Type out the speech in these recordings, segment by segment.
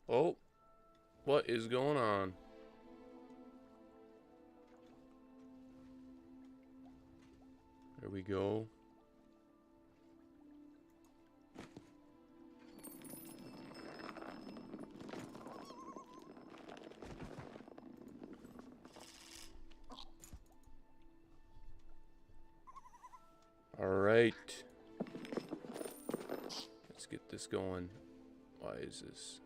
Oh, what is going on? There we go. All right. Let's get this going. Why is this?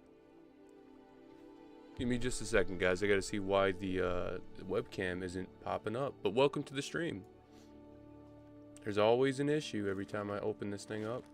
Give me just a second, guys. I gotta see why the webcam isn't popping up. But welcome to the stream. There's always an issue every time I open this thing up.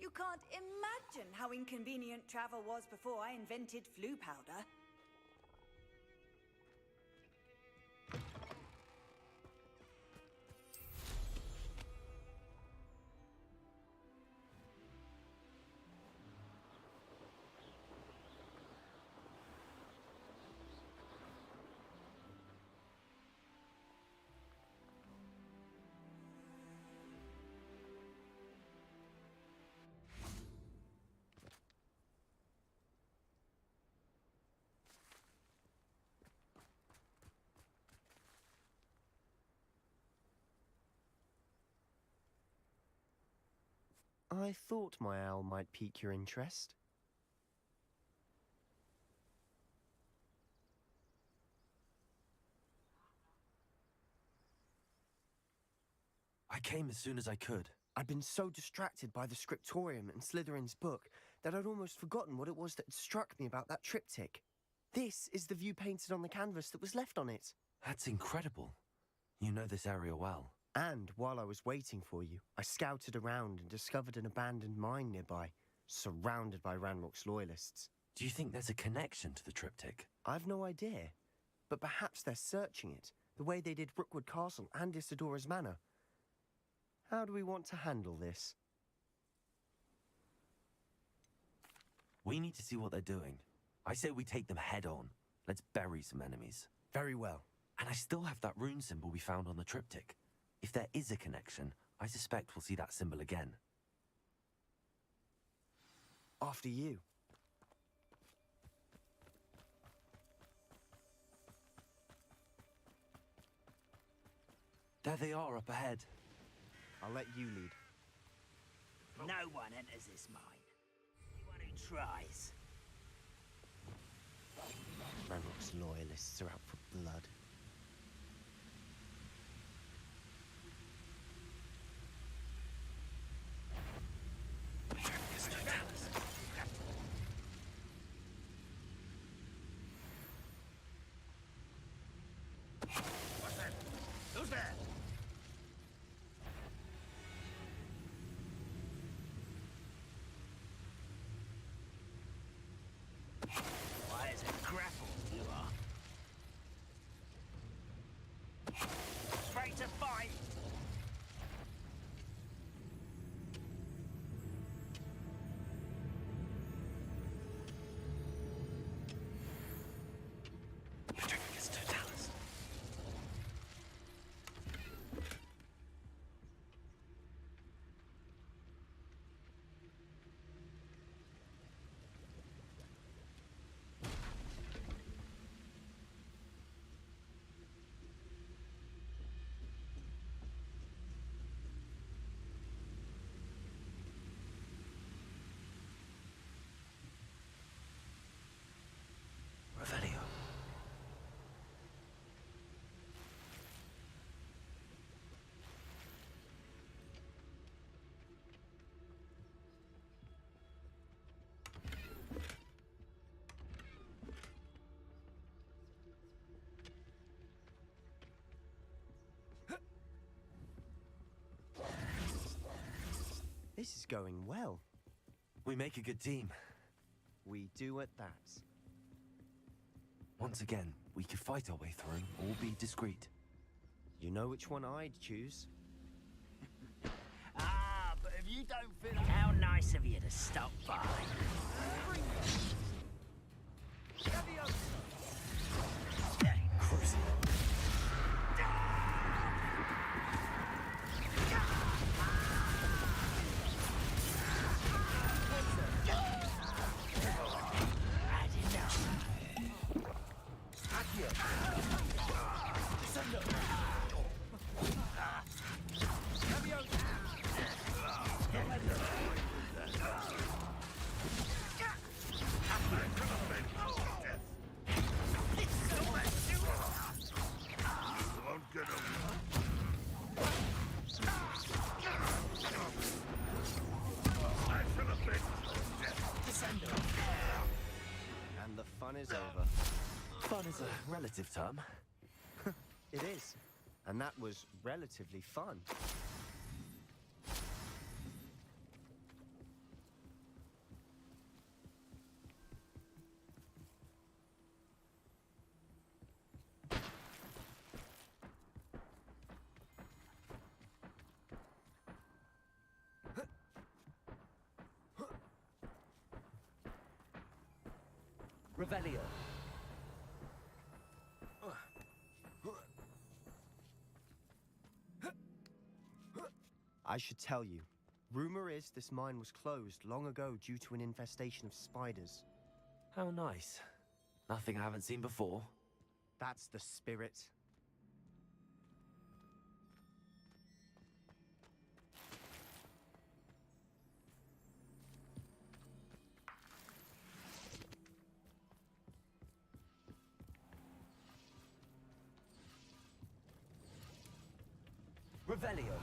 You can't imagine how inconvenient travel was before I invented flu powder. I thought my owl might pique your interest. I came as soon as I could. I'd been so distracted by the scriptorium and Slytherin's book that I'd almost forgotten what it was that had struck me about that triptych. This is the view painted on the canvas that was left on it. That's incredible. You know this area well. And while I was waiting for you, I scouted around and discovered an abandoned mine nearby, surrounded by Ranrock's loyalists. Do you think there's a connection to the triptych? I've no idea, but perhaps they're searching it, the way they did Rookwood Castle and Isidora's Manor. How do we want to handle this? We need to see what they're doing. I say we take them head on. Let's bury some enemies. Very well. And I still have that rune symbol we found on the triptych. If there is a connection, I suspect we'll see that symbol again. After you. There they are up ahead. I'll let you lead. No one enters this mine. Anyone who tries. Ranrock's loyalists are out for blood. What's that? Who's there? Why is it grapple you are? Afraid to fight? Revelio. This is going well. We make a good team. We do at that. Once again, we could fight our way through or be discreet. You know which one I'd choose. Ah, but if you don't feel... How nice of you to stop by. Cruising. And the fun is over. Fun is a relative term. It is. And that was relatively fun. Revelio. I should tell you. Rumor is this mine was closed long ago due to an infestation of spiders. How nice. Nothing I haven't seen before. That's the spirit. Revelio.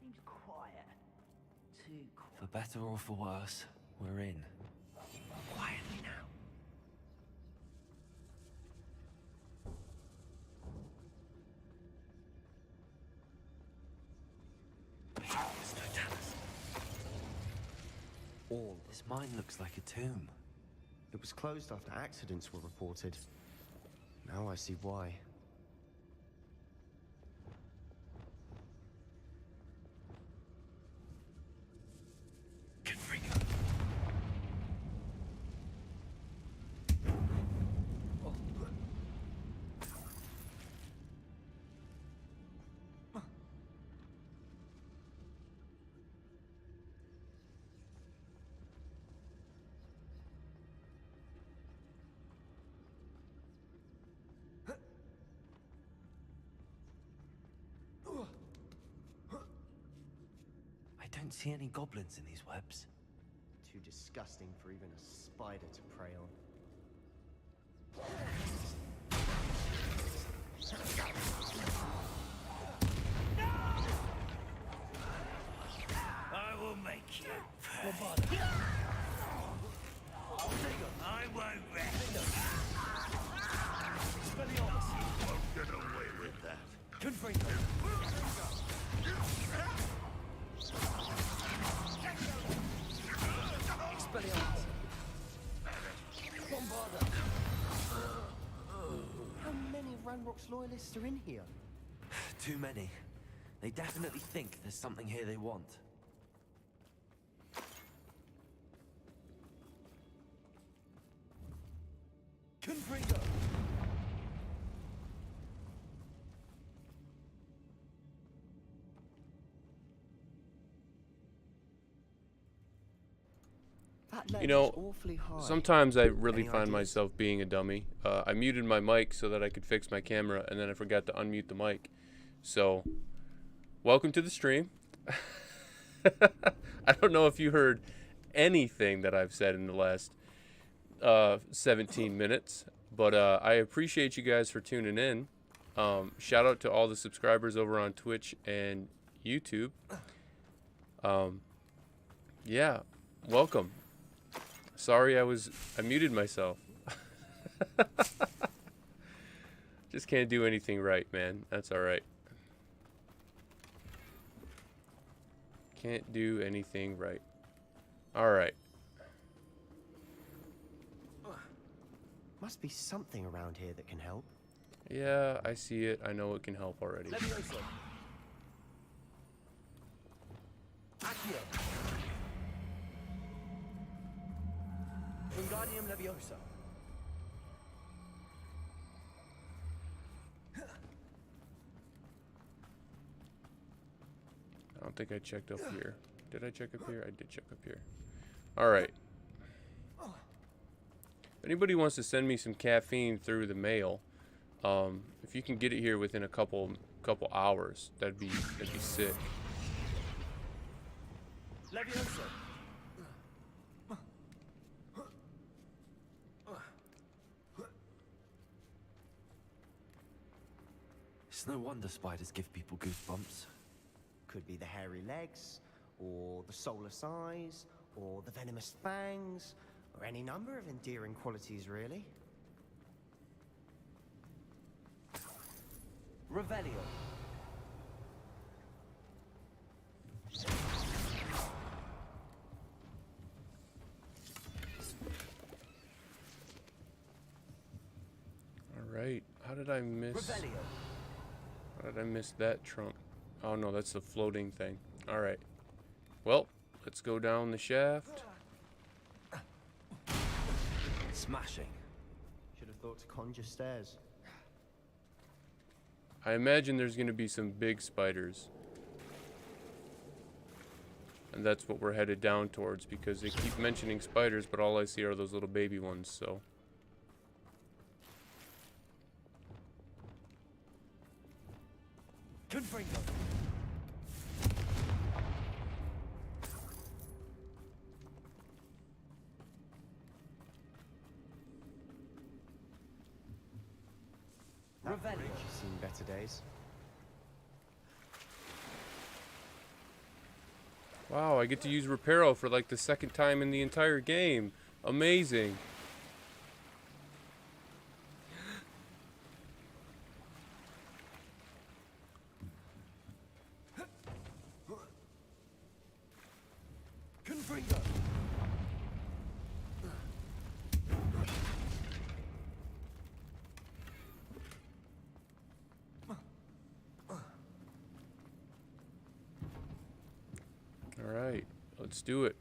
Seems quiet. Too quiet. For better or for worse, we're in. Quietly now. All. This mine looks like a tomb. It was closed after accidents were reported. Now I see why. I don't see any goblins in these webs. Too disgusting for even a spider to prey on. I will make you. I won't rest. Won't get away with that. How many of Ranrock's loyalists are in here? Too many. They definitely think there's something here they want. Confringo! That ledge You know, is awfully high. Sometimes I really Any find ideas? myself being a dummy. I muted my mic so that I could fix my camera, and then I forgot to unmute the mic. So, welcome to the stream. I don't know if you heard anything that I've said in the last 17 minutes, but I appreciate you guys for tuning in. Shout out to all the subscribers over on Twitch and YouTube. Yeah, welcome. Sorry I muted myself. Just can't do anything right, man. That's all right. Can't do anything right. All right. Must be something around here that can help. Yeah, I see it. I know it can help already. Levioso. Accio. Wingardium Leviosa. I don't think I checked up here. Did I check up here? I did check up here. Alright. If anybody wants to send me some caffeine through the mail, if you can get it here within a couple hours, that'd be sick. Leviosa. It's no wonder spiders give people goosebumps. Could be the hairy legs, or the soulless eyes, or the venomous fangs, or any number of endearing qualities, really. Revelio. Alright. How did I miss... Revelio. How did I miss that trunk? Oh no, that's the floating thing. Alright. Well, let's go down the shaft. Smashing. Should have thought to conjure stairs. I imagine there's going to be some big spiders. And that's what we're headed down towards, because they keep mentioning spiders, but all I see are those little baby ones, so... Confringo. That bridge has seen better days. Wow, I get to use Reparo for like the second time in the entire game. Amazing. Confringo. Alright, let's do it.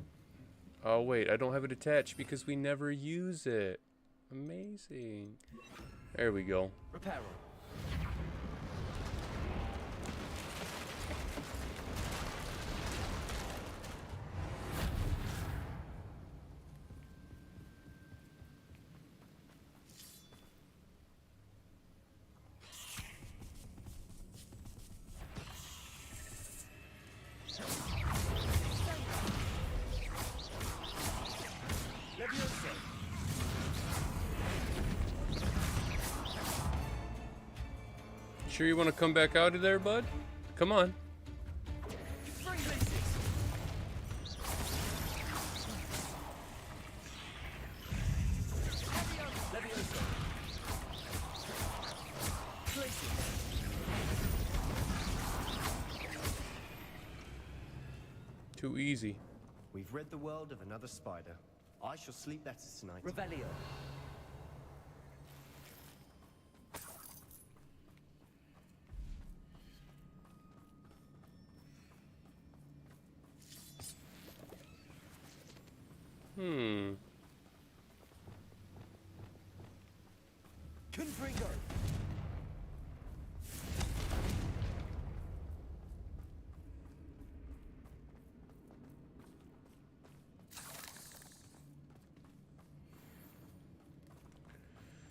Oh wait, I don't have it attached because we never use it. Amazing. There we go. Reparo. Sure you want to come back out of there, bud? Come on. Too easy. We've rid the world of another spider. I shall sleep better tonight. Revelio. Confringo.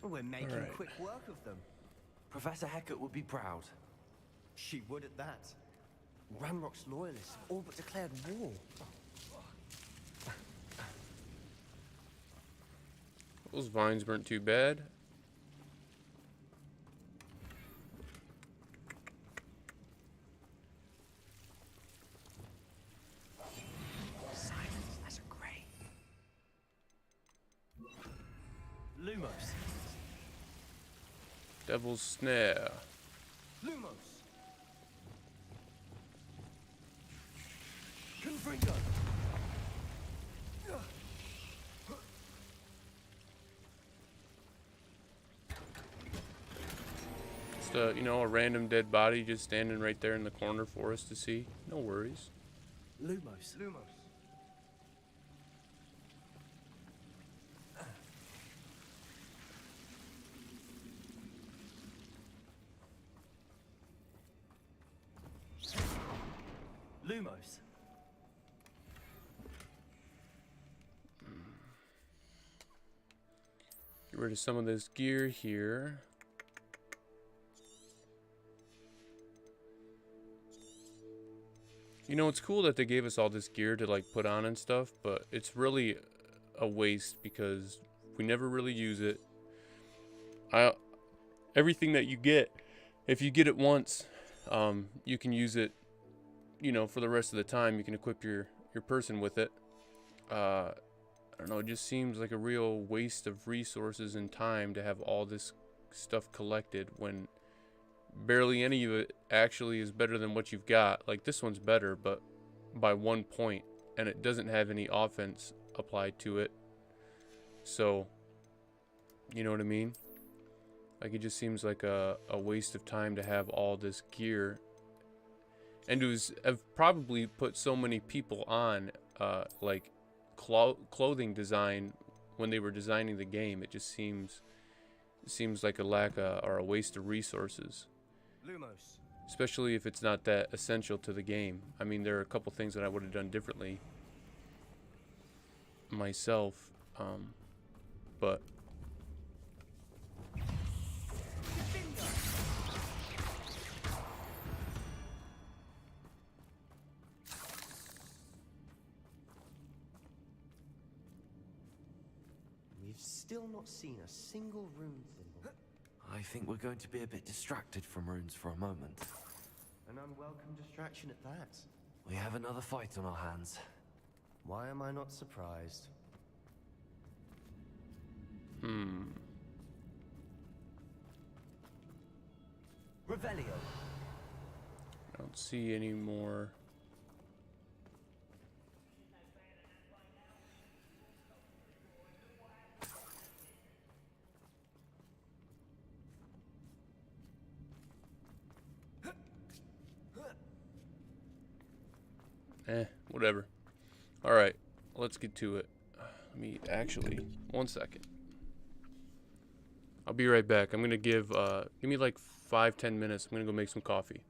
We're making Alright. quick work of them. Professor Hecat would be proud. She would at that. Ranrock's loyalists have all but declared war. Those vines weren't too bad. Silence, that's a grey. Lumos. Devil's Snare. Lumos! Confringo. Just you know, a random dead body just standing right there in the corner for us to see. No worries. Lumos. Lumos. Lumos. rid of some of this gear here. You know, it's cool that they gave us all this gear to like put on and stuff, but it's really a waste because we never really use it. Everything that you get, if you get it once, you can use it, you know, for the rest of the time. You can equip your person with it. I don't know, it just seems like a real waste of resources and time to have all this stuff collected when barely any of it actually is better than what you've got. Like, this one's better, but by 1 point, and it doesn't have any offense applied to it. So, you know what I mean? Like, it just seems like a waste of time to have all this gear. And to have probably put so many people on, like, clothing design when they were designing the game. It just seems like a lack or a waste of resources. Lumos. Especially if it's not that essential to the game. I mean, there are a couple things that I would have done differently myself, but We've still not seen a single rune symbol. I think we're going to be a bit distracted from runes for a moment. An unwelcome distraction at that. We have another fight on our hands. Why am I not surprised? Revelio. I don't see any more. Whatever. Alright, let's get to it. Let me actually, 1 second. I'll be right back. I'm gonna give me like 5-10 minutes. I'm gonna go make some coffee.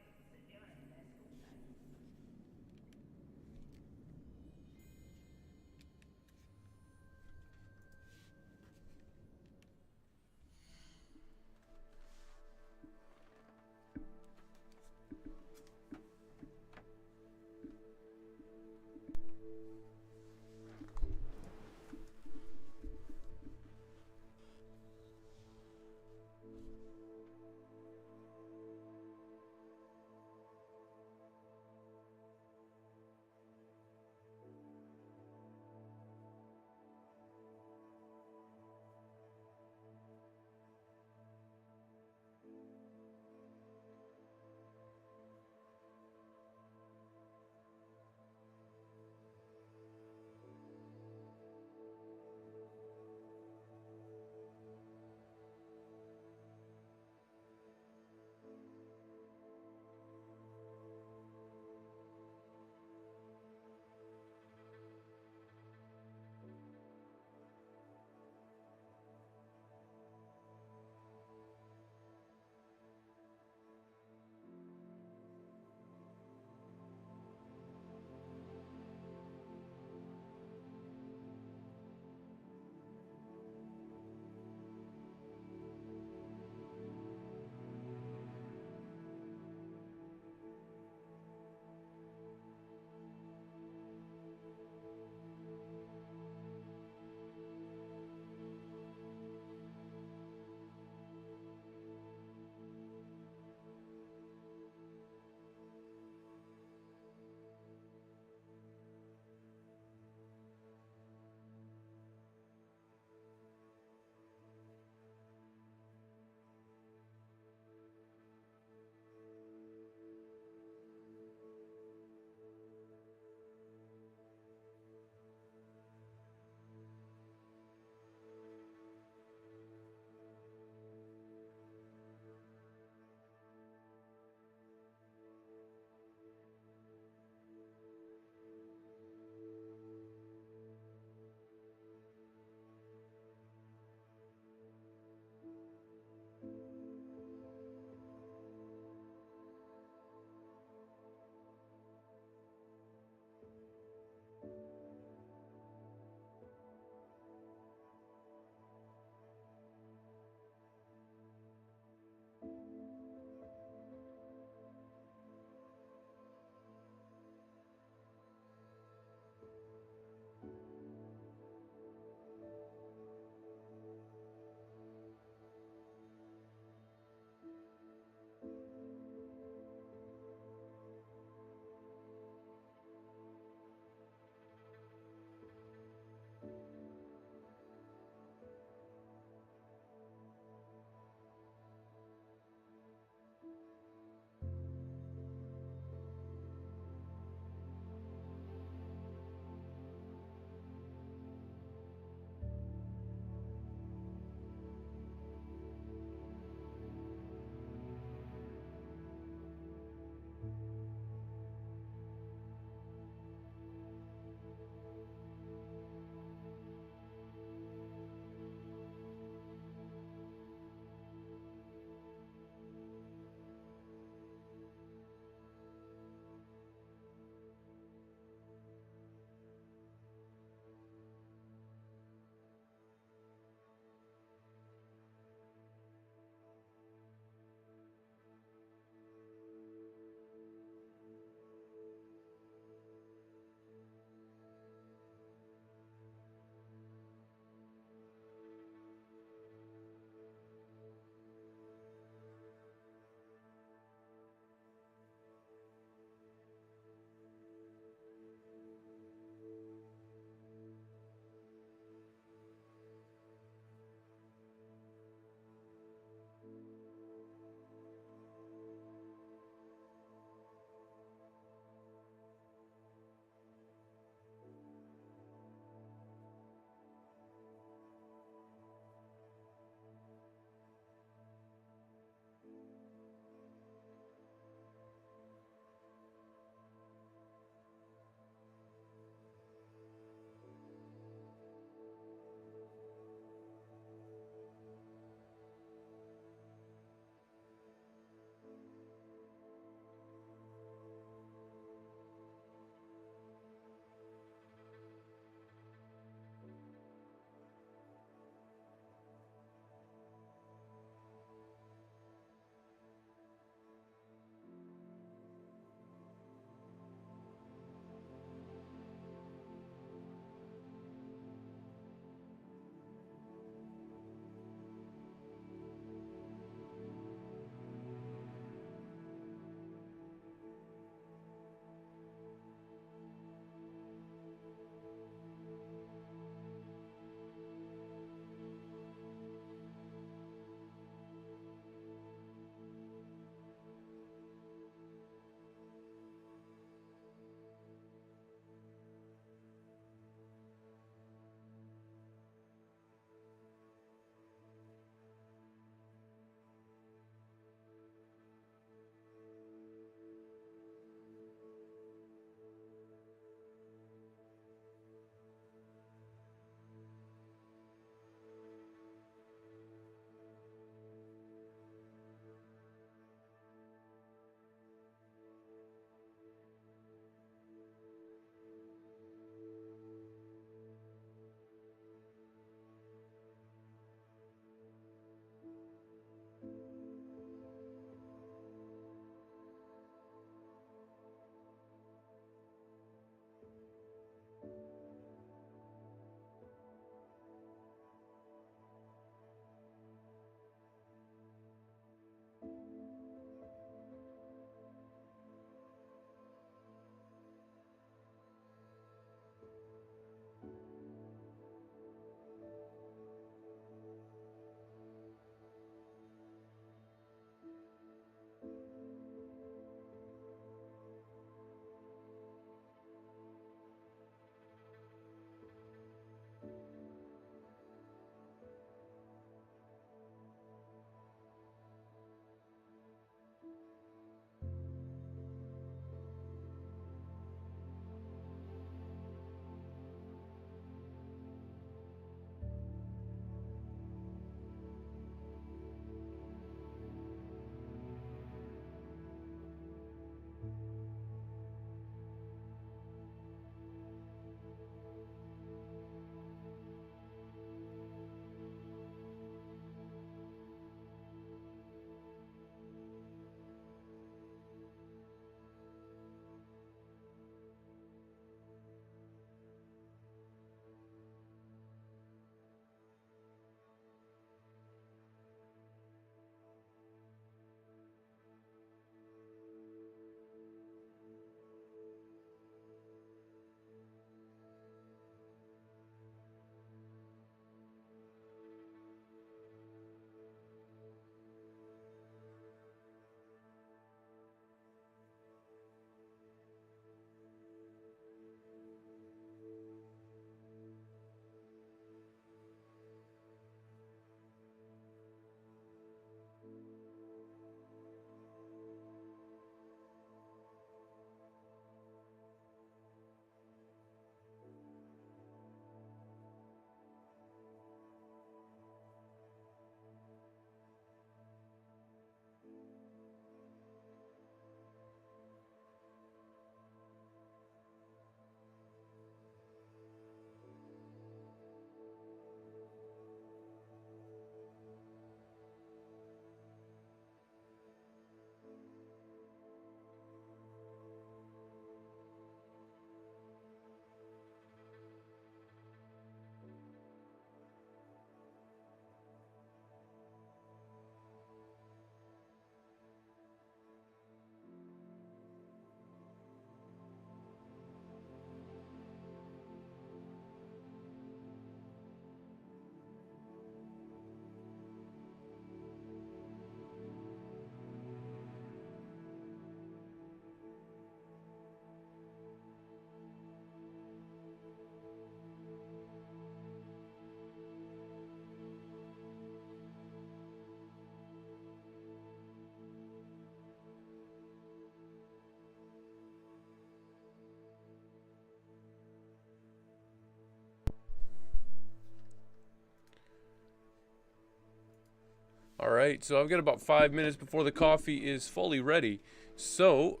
Alright, so I've got about 5 minutes before the coffee is fully ready. So,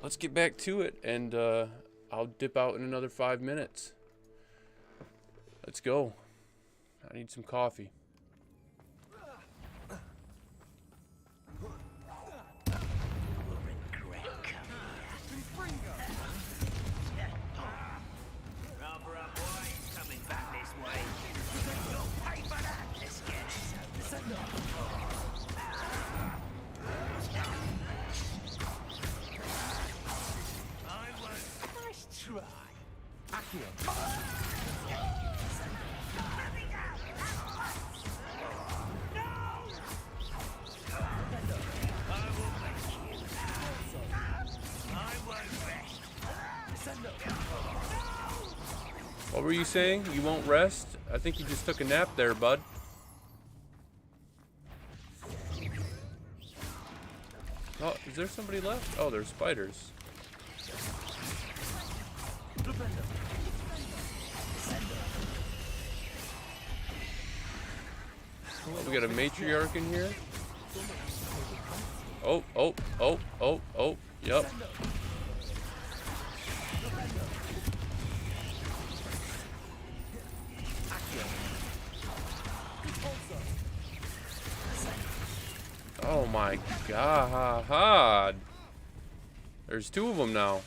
let's get back to it, and I'll dip out in another 5 minutes. Let's go. I need some coffee. What were you saying? You won't rest? I think you just took a nap there, bud. Oh, is there somebody left? Oh, there's spiders. Oh, we got a matriarch in here. Oh, oh, oh, oh, oh, yep. Oh my god. There's two of them now.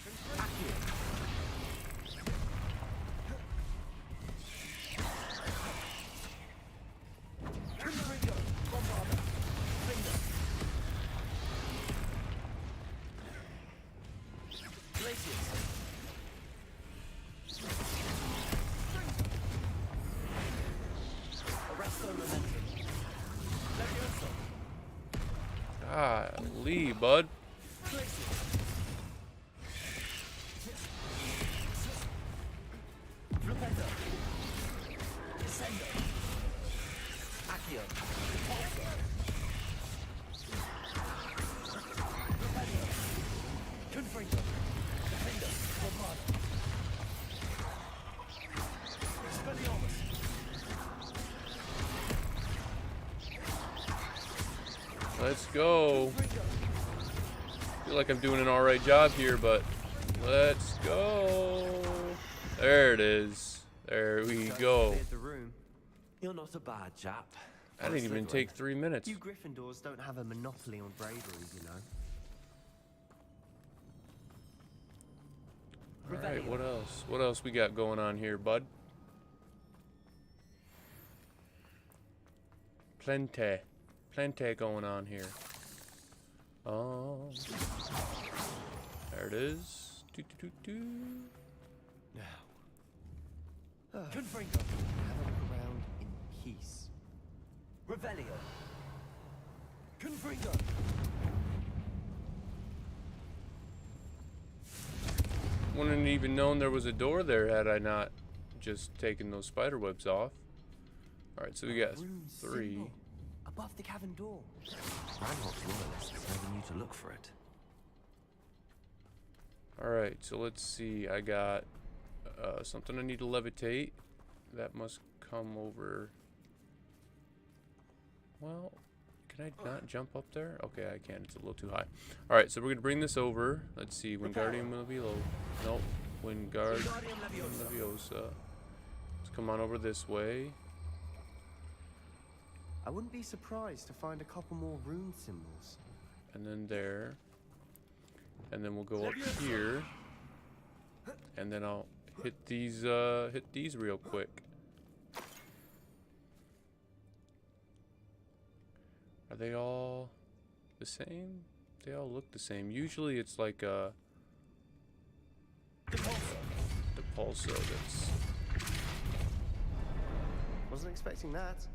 Golly, bud. Let's go. I feel like I'm doing an alright job here, but let's go. There it is. There we go. You're not a bad chap. I didn't even take 3 minutes. You Gryffindors don't have a monopoly on bravery, you know. Alright, what else? What else we got going on here, bud? Plenty going on here. Oh, there it is. Now, have a look around in peace. Revelio. Confringo. Wouldn't have even known there was a door there had I not just taken those spider webs off. Alright, so we got Rune 3. symbol above the cavern door. Randolph's loyalists telling you to look for it. Alright, so let's see. I got something I need to levitate. That must come over. Well, can I not jump up there? Okay, I can. It's a little too high. Alright, so we're going to bring this over. Let's see. Wingardium Leviosa. Nope. Wingardium Leviosa. Let's come on over this way. I wouldn't be surprised to find a couple more rune symbols. And then there. And then we'll go up here. And then I'll hit these real quick. Are they all the same? They all look the same. Usually it's like a Depulso that's... Wasn't expecting that.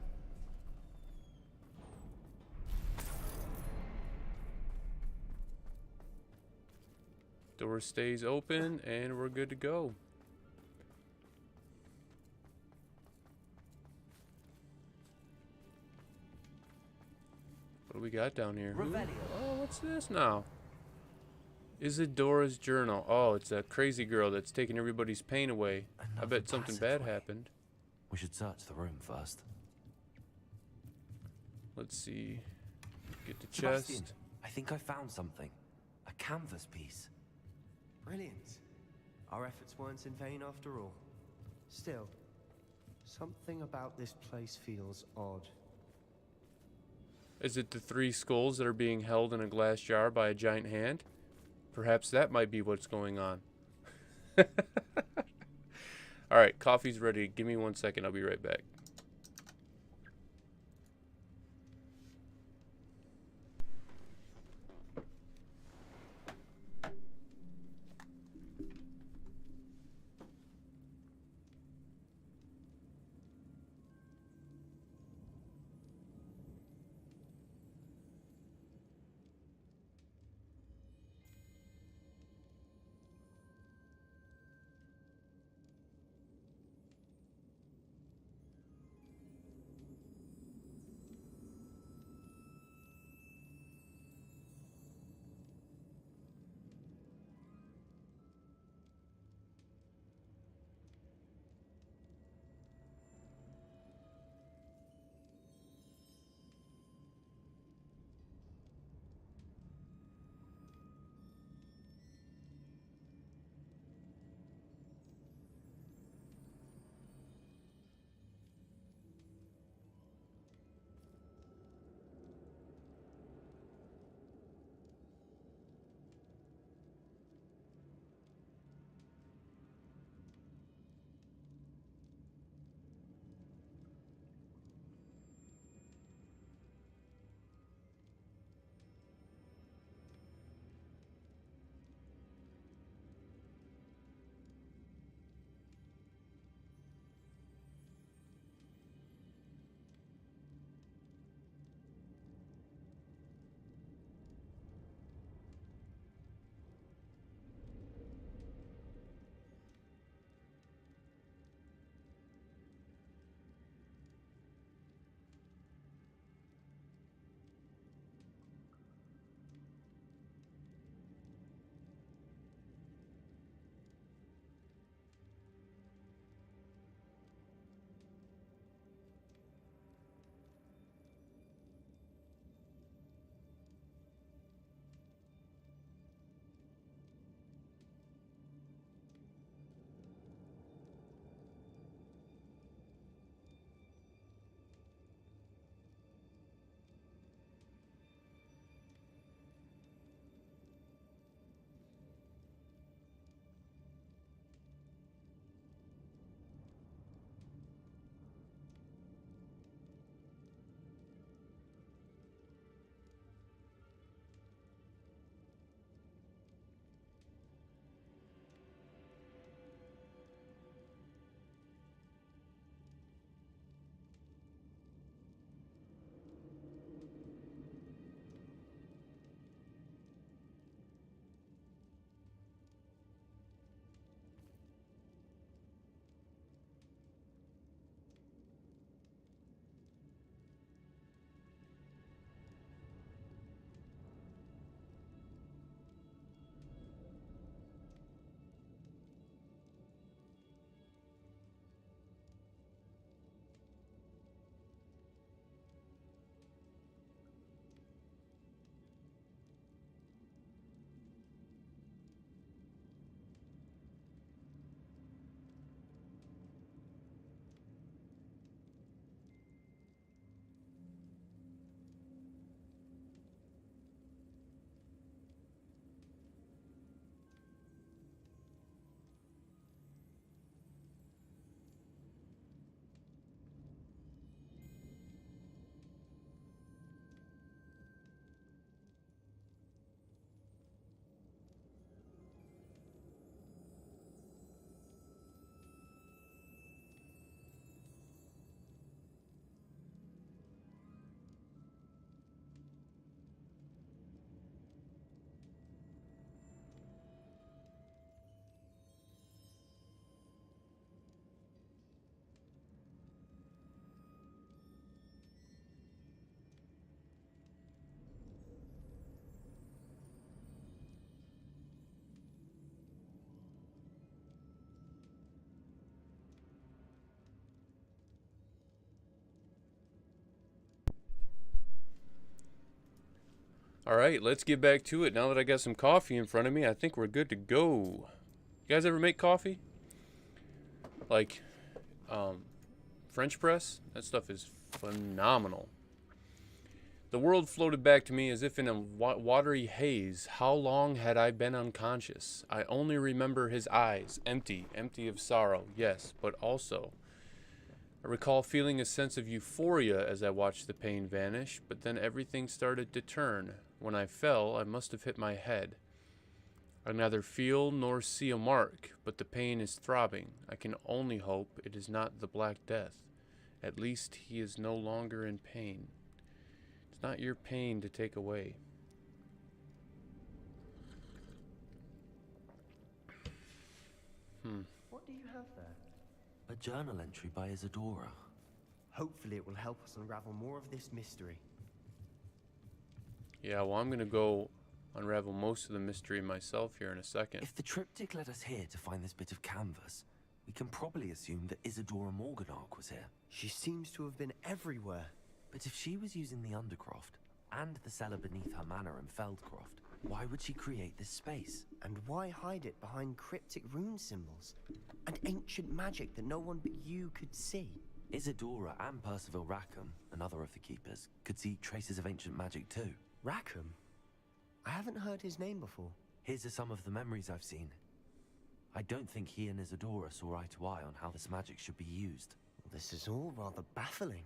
Door stays open and we're good to go. What do we got down here? Oh, what's this now? Isidora's journal. Oh, it's a crazy girl that's taking everybody's pain away. I bet something bad happened. We should search the room first. Let's see. Get the Sebastian, chest. I think I found something. A canvas piece. Brilliant. Our efforts weren't in vain after all. Still, something about this place feels odd. Is it the 3 skulls that are being held in a glass jar by a giant hand? Perhaps that might be what's going on. Alright, coffee's ready. Give me 1 second. I'll be right back. Alright, let's get back to it. Now that I got some coffee in front of me, I think we're good to go. You guys ever make coffee? Like, French press? That stuff is phenomenal. The world floated back to me as if in a watery haze. How long had I been unconscious? I only remember his eyes, empty of sorrow, yes, but also I recall feeling a sense of euphoria as I watched the pain vanish, but then everything started to turn. When I fell, I must have hit my head. I neither feel nor see a mark, but the pain is throbbing. I can only hope it is not the Black Death. At least he is no longer in pain. It's not your pain to take away. What do you have there? A journal entry by Isadora. Hopefully it will help us unravel more of this mystery. Yeah, well, I'm gonna go unravel most of the mystery myself here in a second. If the triptych led us here to find this bit of canvas, we can probably assume that Isadora McGonagall was here. She seems to have been everywhere. But if she was using the Undercroft and the cellar beneath her manor in Feldcroft, why would she create this space? And why hide it behind cryptic rune symbols? And ancient magic that no one but you could see? Isadora and Percival Rackham, another of the keepers, could see traces of ancient magic too. Rackham? I haven't heard his name before. His are some of the memories I've seen. I don't think he and Isadora saw eye to eye on how this magic should be used. Well, this is all rather baffling.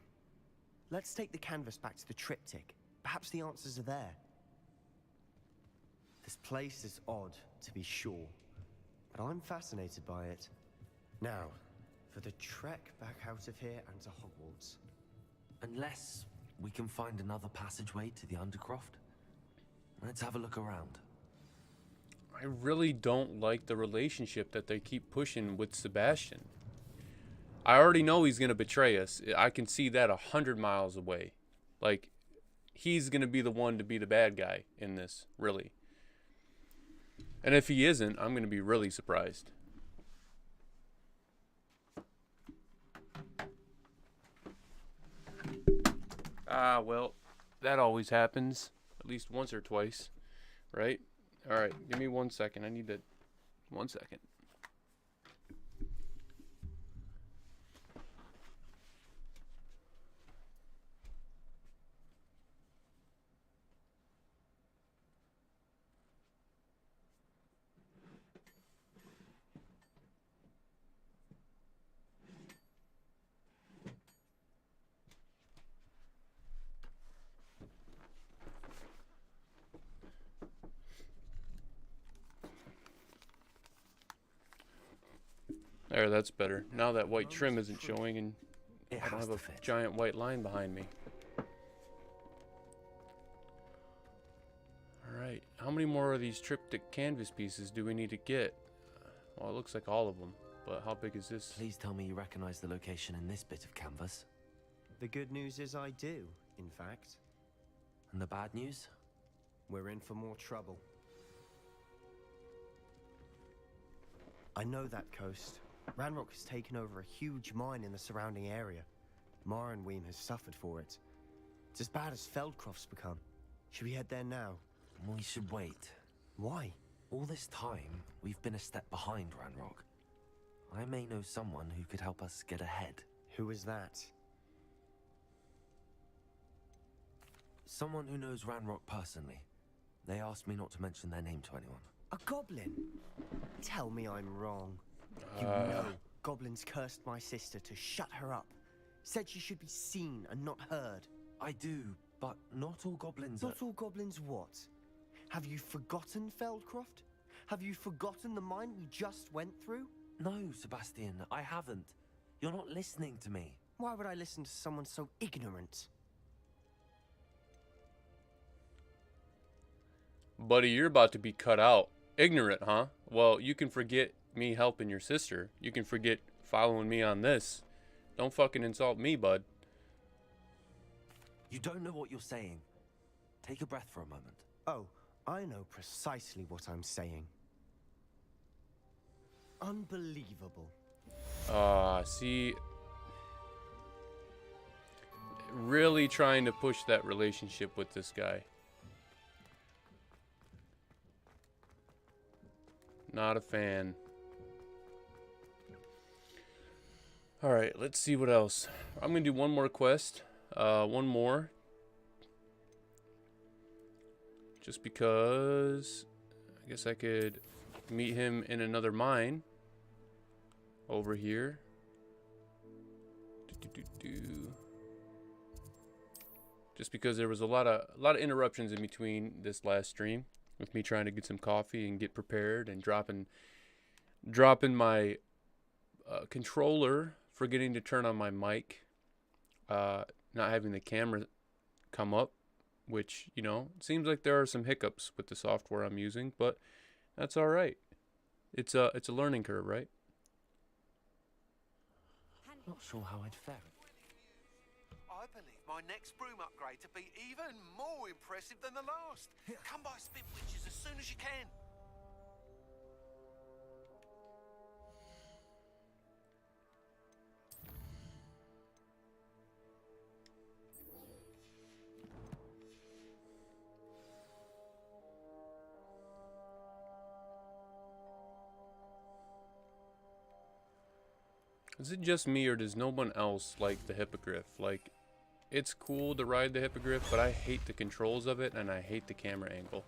Let's take the canvas back to the triptych. Perhaps the answers are there. This place is odd, to be sure, but I'm fascinated by it. Now, for the trek back out of here and to Hogwarts. Unless we can find another passageway to the Undercroft. Let's have a look around. I really don't like the relationship that they keep pushing with Sebastian. I already know he's going to betray us. I can see that 100 miles away. Like, he's going to be the one to be the bad guy in this, really. And if he isn't, I'm going to be really surprised. Ah, well, that always happens. At least once or twice, right? Alright, give me 1 second. I need to... 1 second. There, that's better. Now that white trim isn't showing and It I don't has have to a fit. giant white line behind me. Alright, how many more of these triptych canvas pieces do we need to get? Well, it looks like all of them, but how big is this? Please tell me you recognize the location in this bit of canvas. The good news is I do, in fact. And the bad news? We're in for more trouble. I know that coast. Ranrock has taken over a huge mine in the surrounding area. Marrenweem has suffered for it. It's as bad as Feldcroft's become. Should we head there now? We should wait. Why? All this time, we've been a step behind Ranrock. I may know someone who could help us get ahead. Who is that? Someone who knows Ranrock personally. They asked me not to mention their name to anyone. A goblin? Tell me I'm wrong. You know goblins cursed my sister to shut her up. Said she should be seen and not heard. I do, but not all goblins Not all goblins what? Have you forgotten Feldcroft? Have you forgotten the mine we just went through? No, Sebastian, I haven't. You're not listening to me. Why would I listen to someone so ignorant? Buddy, you're about to be cut out. Ignorant, huh? Well, you can forget me helping your sister. You can forget following me on this. Don't fucking insult me, bud. You don't know what you're saying. Take a breath for a moment. Oh, I know precisely what I'm saying. Unbelievable. See, really trying to push that relationship with this guy. Not a fan. Alright, let's see what else. I'm going to do one more quest. One more. Just because I guess I could meet him in another mine. Over here. Just because there was a lot of interruptions in between this last stream with me trying to get some coffee and get prepared and dropping my controller, forgetting to turn on my mic, not having the camera come up, which, you know, it seems like there are some hiccups with the software I'm using, but that's all right. It's a learning curve, right? Not sure how I'd fare. I believe my next broom upgrade to be even more impressive than the last. Come by Spit Witches as soon as you can. Is it just me, or does no one else like the Hippogriff? Like, it's cool to ride the Hippogriff, but I hate the controls of it, and I hate the camera angle.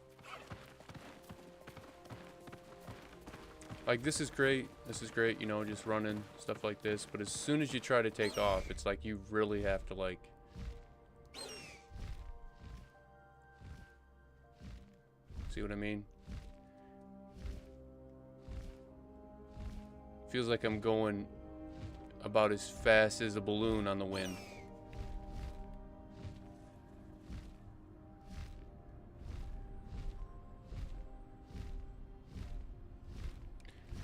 Like, this is great, you know, just running, stuff like this, but as soon as you try to take off, it's like you really have to, like... See what I mean? Feels like I'm going about as fast as a balloon on the wind.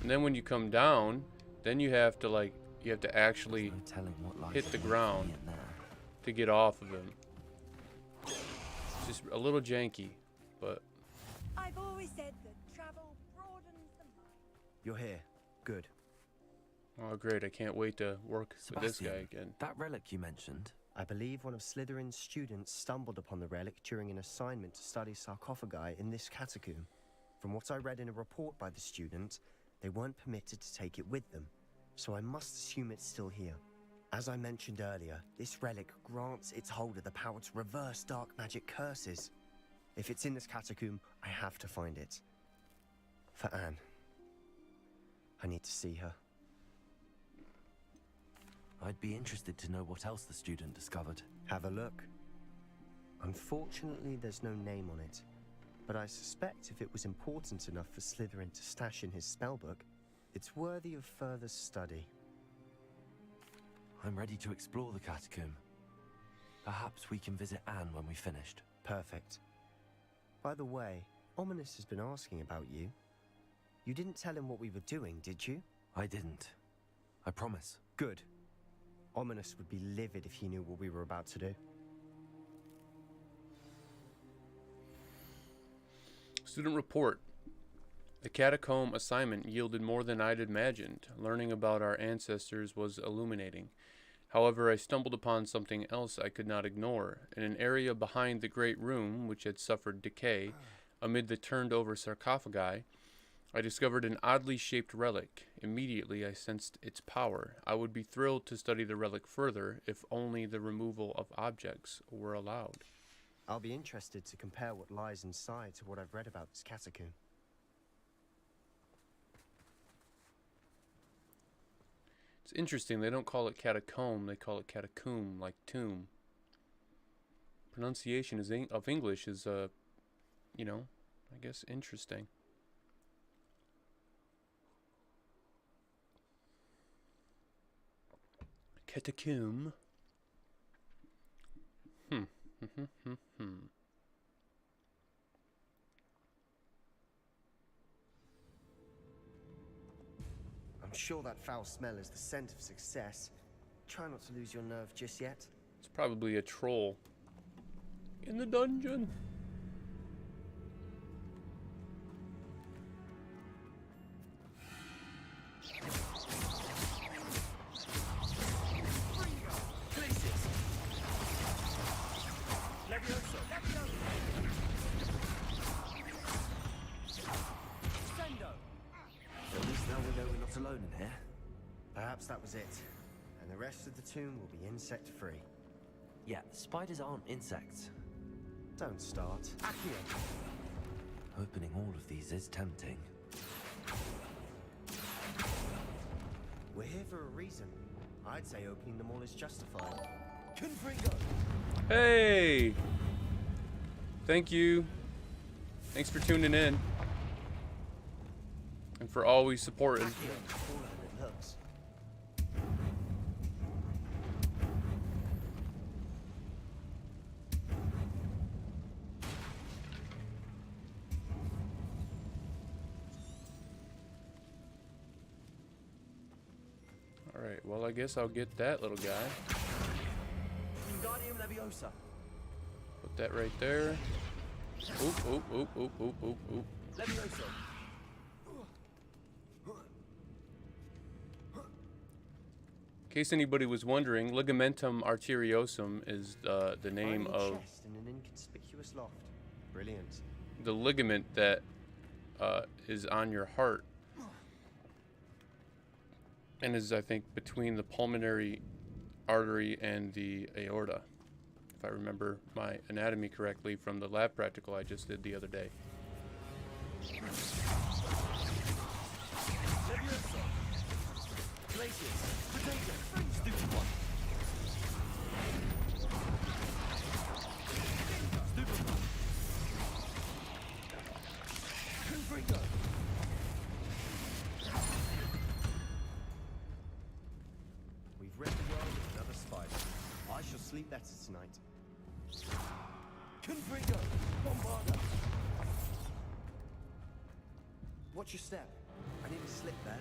And then when you come down, then you have to actually hit the ground to get off of him. It's just a little janky, but I've always said that travel broadens the mind. You're here. Good. oh great, I can't wait to work with this guy again. That relic you mentioned. I believe one of Slytherin's students stumbled upon the relic during an assignment to study sarcophagi in this catacomb. From what I read in a report by the student, they weren't permitted to take it with them, so I must assume it's still here. As I mentioned earlier, this relic grants its holder the power to reverse dark magic curses. If it's in this catacomb, I have to find it. For Anne. I need to see her. I'd be interested to know what else the student discovered. Have a look. Unfortunately, there's no name on it, but I suspect if it was important enough for Slytherin to stash in his spellbook, it's worthy of further study. I'm ready to explore the catacomb. Perhaps we can visit Anne when we've finished. Perfect. By the way, Ominous has been asking about you. You didn't tell him what we were doing, did you? I didn't. I promise. Good. Ominous would be livid if he knew what we were about to do. Student report. The catacomb assignment yielded more than I'd imagined. Learning about our ancestors was illuminating. However, I stumbled upon something else I could not ignore. In an area behind the great room, which had suffered decay, amid the turned-over sarcophagi, I discovered an oddly shaped relic. Immediately, I sensed its power. I would be thrilled to study the relic further, if only the removal of objects were allowed. I'll be interested to compare what lies inside to what I've read about this catacomb. It's interesting, they don't call it catacomb, they call it catacomb, like tomb. Pronunciation of English is, you know, I guess interesting. Catacomb. I'm sure that foul smell is the scent of success. Try not to lose your nerve just yet. It's probably a troll in the dungeon. that was it. And the rest of the tomb will be insect-free. Yeah, spiders aren't insects. Don't start. Accio! Opening all of these is tempting. We're here for a reason. I'd say opening them all is justified. Confringo! Hey! Thank you. Thanks for tuning in. And for always supporting. Accio, smaller than it looks. Alright, well, I guess I'll get that little guy. Wingardium Leviosa. Put that right there. Oop, oop, oop, oop, oop, oop, oop. Leviosa. In case anybody was wondering, Ligamentum Arteriosum is the name Tiny of chest in an inconspicuous loft. Brilliant. the ligament that is on your heart. And is, I think, between the pulmonary artery and the aorta, if I remember my anatomy correctly from the lab practical I just did the other day. Leviosa. Glacius. Potato. Stupid one. Stupid one. Confringo. We've read the world of another spider. I shall sleep better tonight. Confringo. Bombarda. Watch your step. I nearly slipped there.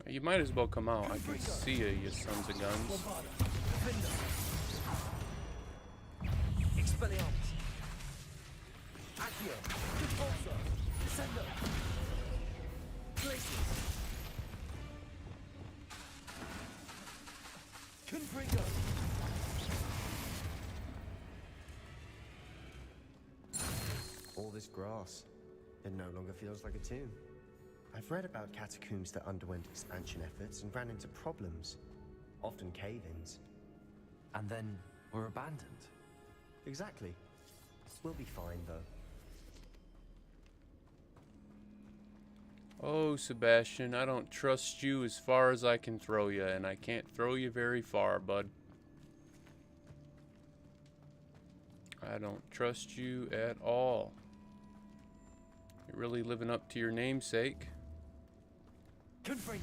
You might as well come out. I can see you, you sons of guns. Bombarda. Defender. Expelliarmus. Accio. Repulsor. Descendo. Glacius. Confringo. All this grass. It no longer feels like a tomb. I've read about catacombs that underwent expansion efforts and ran into problems. Often cave-ins. And then were abandoned. Exactly. We'll be fine, though. Oh, Sebastian, I don't trust you as far as I can throw you, and I can't throw you very far, bud. I don't trust you at all. You're really living up to your namesake. Confringo.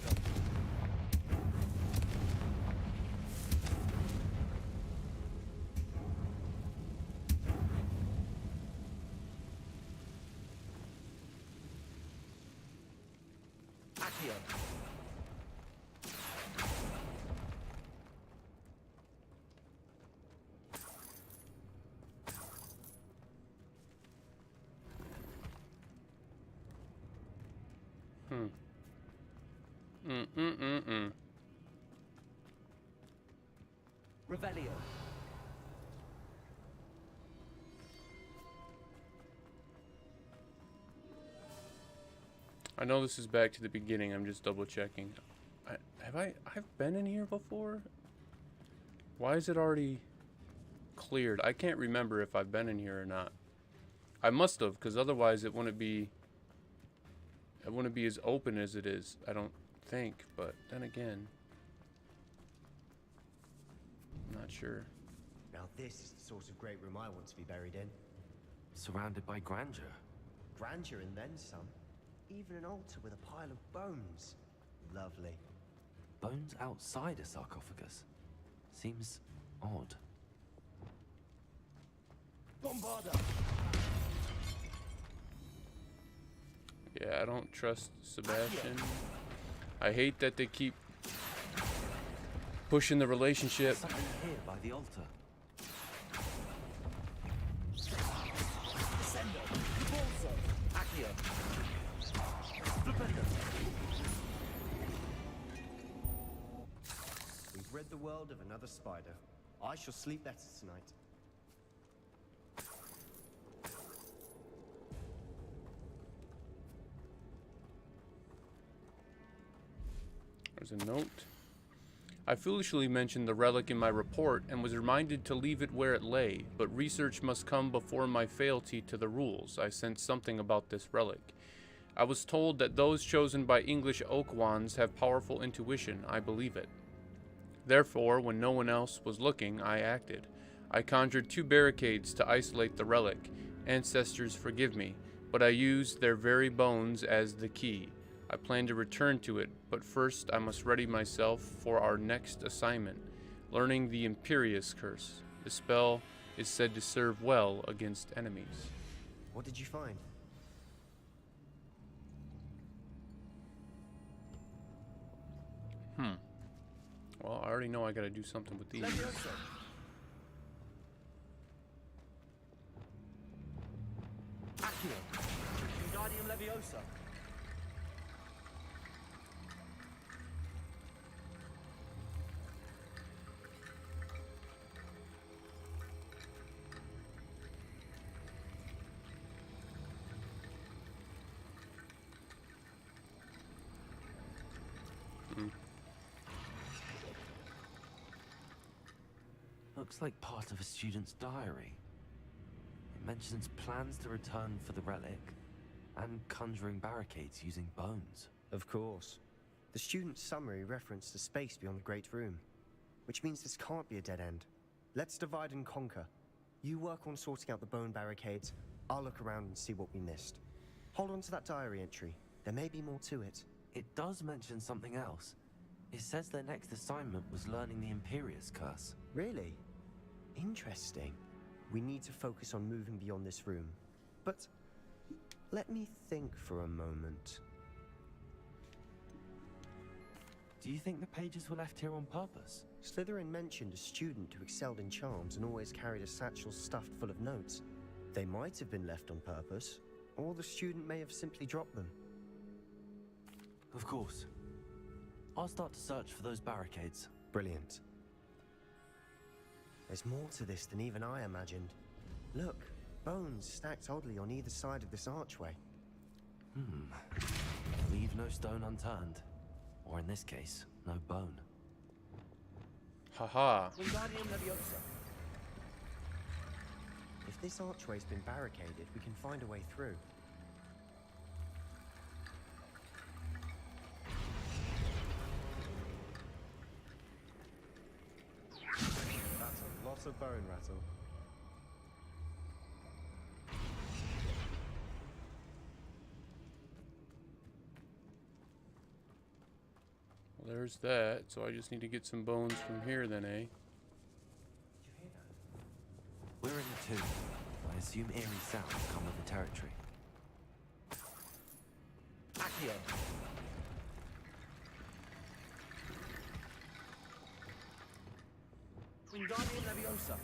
Accio. Revelio. I know this is back to the beginning. I'm just double checking. I've been in here before? Why is it already cleared? I can't remember if I've been in here or not. I must have, because otherwise it wouldn't be as open as it is, I don't think. But then again, I'm not sure. Now this is the sort of great room I want to be buried in. Surrounded by grandeur. Grandeur and then some. Even an altar with a pile of bones. Lovely. Bones outside a sarcophagus. Seems odd. Bombarda. Yeah, I don't trust Sebastian. I hate that they keep pushing the relationship. Something here by the altar. Descendo. Repulsor. Accio. Flipendo. We've read the world of another spider. I shall sleep better tonight. There's a note. I foolishly mentioned the relic in my report and was reminded to leave it where it lay, but research must come before my fealty to the rules. I sensed something about this relic. I was told that those chosen by English oak wands have powerful intuition. I believe it. Therefore, when no one else was looking, I acted. I conjured 2 barricades to isolate the relic. Ancestors, forgive me, but I used their very bones as the key. I plan to return to it, but first I must ready myself for our next assignment, learning the Imperious Curse. The spell is said to serve well against enemies. What did you find? Well, I already know I gotta do something with these. Leviosa. Accio. Wingardium Leviosa. Looks like part of a student's diary. It mentions plans to return for the relic and conjuring barricades using bones. Of course. The student's summary referenced the space beyond the Great Room, which means this can't be a dead end. Let's divide and conquer. You work on sorting out the bone barricades. I'll look around and see what we missed. Hold on to that diary entry. There may be more to it. It does mention something else. It says their next assignment was learning the Imperious Curse. Really? Interesting. We need to focus on moving beyond this room. But let me think for a moment. Do you think the pages were left here on purpose? Slytherin mentioned a student who excelled in charms and always carried a satchel stuffed full of notes. They might have been left on purpose, or the student may have simply dropped them. Of course. I'll start to search for those barricades. Brilliant. There's more to this than even I imagined. Look, bones stacked oddly on either side of this archway. Leave no stone unturned. Or in this case, no bone. Haha. Wingardium Leviosa. If this archway's been barricaded, we can find a way through. That's a lot of bone rattle. Well, there's that. So I just need to get some bones from here then, eh? We're in the tomb. I assume eerie sounds come with the territory. Accio. Wingardium Leviosa.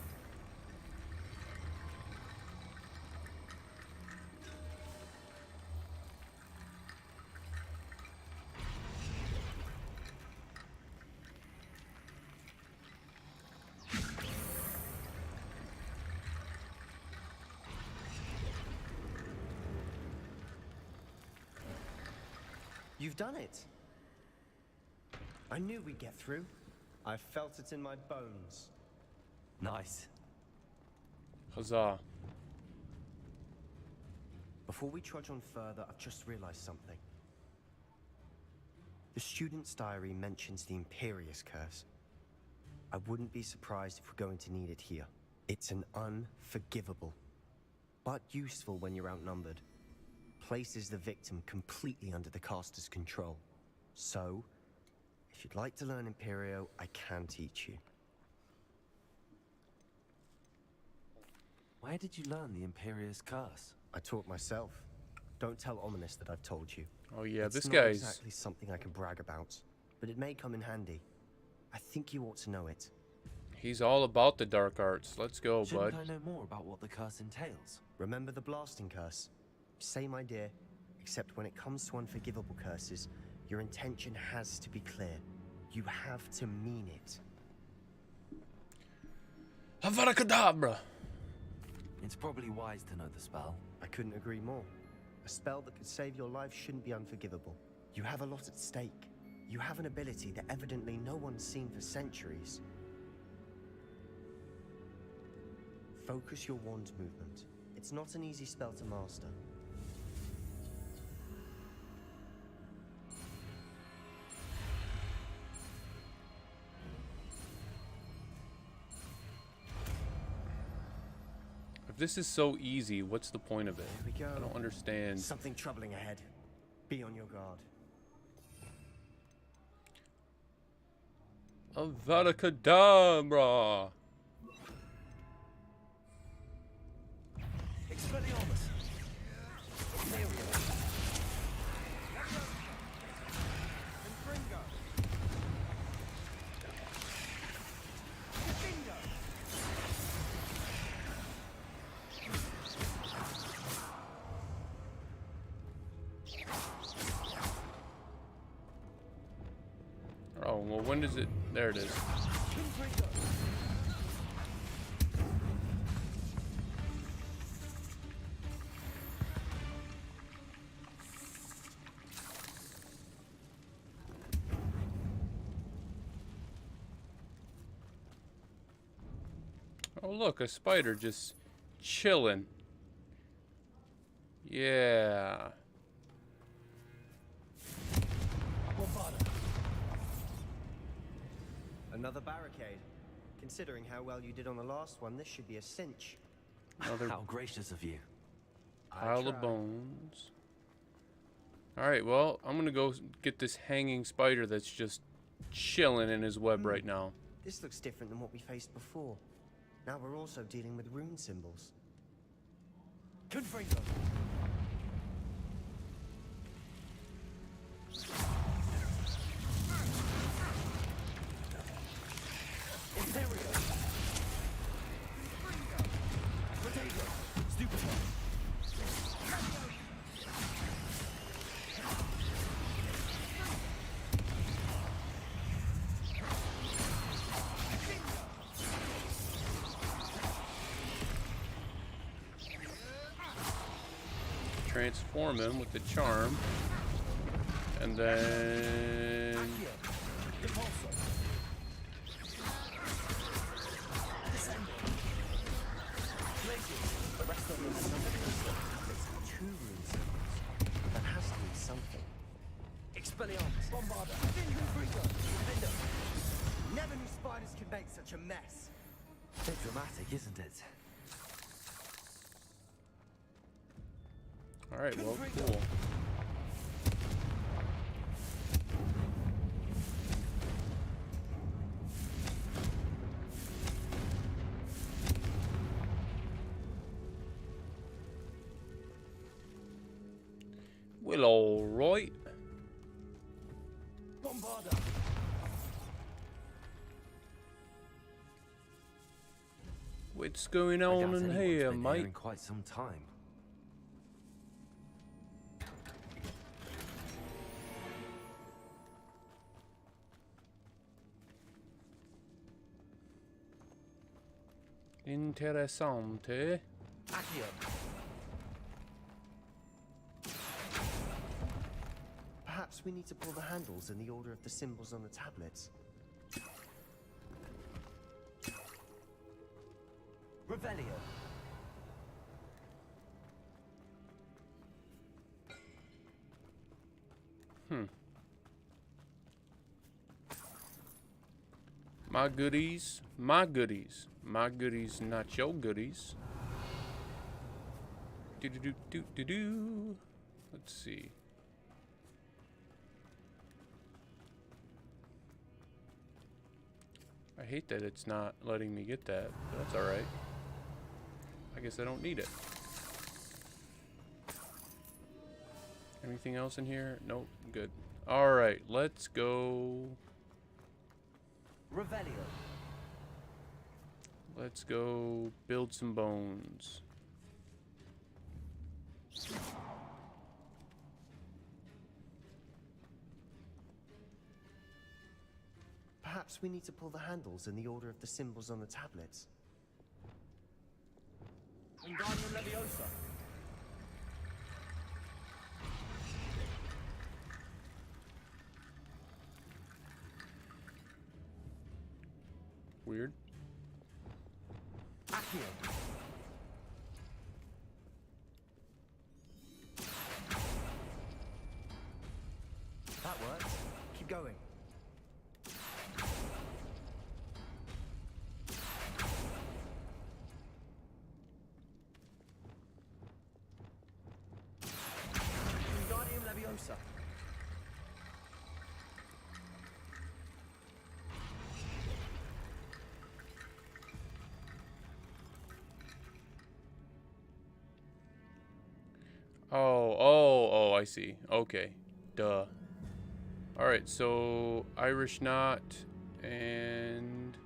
You've done it! I knew we'd get through. I felt it in my bones. Nice. Huzzah. Before we trudge on further, I've just realized something. The student's diary mentions the Imperious Curse. I wouldn't be surprised if we're going to need it here. It's an unforgivable, but useful when you're outnumbered. Places the victim completely under the caster's control. So, if you'd like to learn Imperio, I can teach you. Where did you learn the Imperious Curse? I taught myself. Don't tell Ominous that I've told you. Oh yeah, It's this not guy's... exactly something I can brag about, but it may come in handy. I think you ought to know it. He's all about the dark arts. Let's go, Shouldn't bud. I know more about what the curse entails? Remember the blasting curse? Same idea, except when it comes to unforgivable curses, your intention has to be clear. You have to mean it. Avaracadabra! It's probably wise to know the spell. I couldn't agree more. A spell that could save your life shouldn't be unforgivable. You have a lot at stake. You have an ability that evidently no one's seen for centuries. Focus your wand movement. It's not an easy spell to master. If this is so easy, what's the point of it? Here we go. I don't understand. Something troubling ahead. Be on your guard. Avada Kedavra! Expelliarmus. Arteriosum. Oh, well, when does it... There it is. Oh, look, a spider just chilling. Yeah. Another barricade. Considering how well you did on the last one, this should be a cinch. Another How gracious of you. pile of bones. Alright, well, I'm gonna go get this hanging spider that's just chilling in his web right now. This looks different than what we faced before. Now we're also dealing with rune symbols. Confringo. Imperio. Potato. Stupefy. Transform him with the charm. And then... Impulso. Two rune symbols. That has to mean something. Expelliarmus. Bombarda. Confringo. Defender. Never knew spiders could make such a mess. Bit dramatic, isn't it? Alright, well, cool. Well, alright. Bombarda. What's going I doubt on in anyone's here, been mate? in quite some time. Interessante. Accio. Perhaps we need to pull the handles in the order of the symbols on the tablets. Revelio. My goodies, my goodies. My goodies, not your goodies. Do-do-do-do-do-do. Let's see. I hate that it's not letting me get that, but that's alright. I guess I don't need it. Anything else in here? Nope, good. Alright, let's go. Revelio. Let's go build some bones. Perhaps we need to pull the handles in the order of the symbols on the tablets. Wingardium Leviosa. weird. Accio. That works. Keep going. Wingardium Leviosa. Oh, I see. Okay. Duh. Alright, so Irish Knot and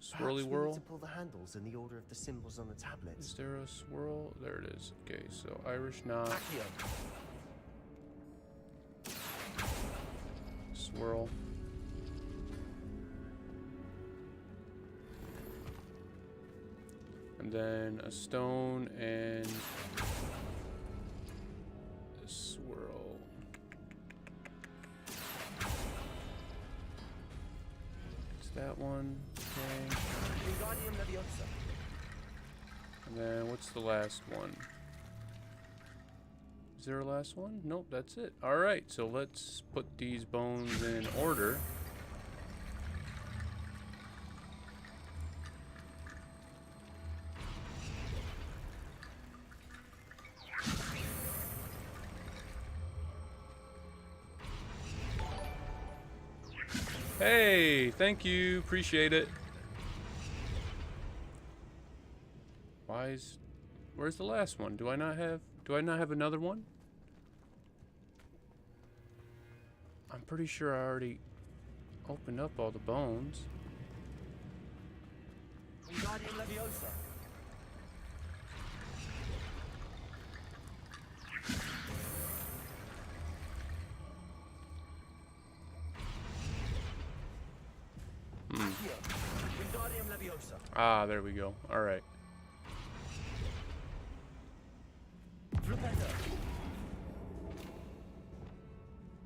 Swirly Perhaps we Whirl. need to pull the handles in the order of the symbols on the tablets. Is there a swirl? There it is. Okay, so Irish Knot, Accio. swirl. And then a stone and a swirl. It's that one. Okay. Wingardium Leviosa. And then what's the last one? Is there a last one? Nope, that's it. Alright, so let's put these bones in order. Hey, thank you. Appreciate it. Where's the last one? Do I not have another one? I'm pretty sure I already opened up all the bones. Wingardium Leviosa. Accio. Wingardium Leviosa. Ah, there we go. All right. Flipendo.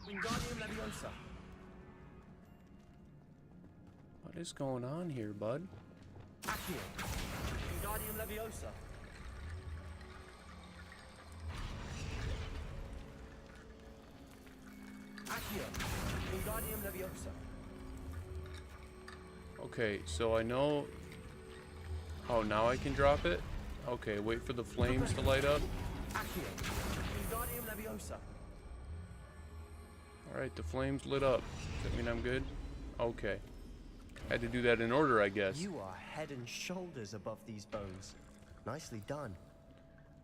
Wingardium Leviosa. What is going on here, bud? Accio. Wingardium Leviosa. Accio. Wingardium Leviosa. Okay, so I know... Oh, now I can drop it? Okay, wait for the flames to light up. Accio. Wingardium Leviosa. Alright, the flames lit up. Does that mean I'm good? Okay. Had to do that in order, I guess. You are head and shoulders above these bones. Nicely done.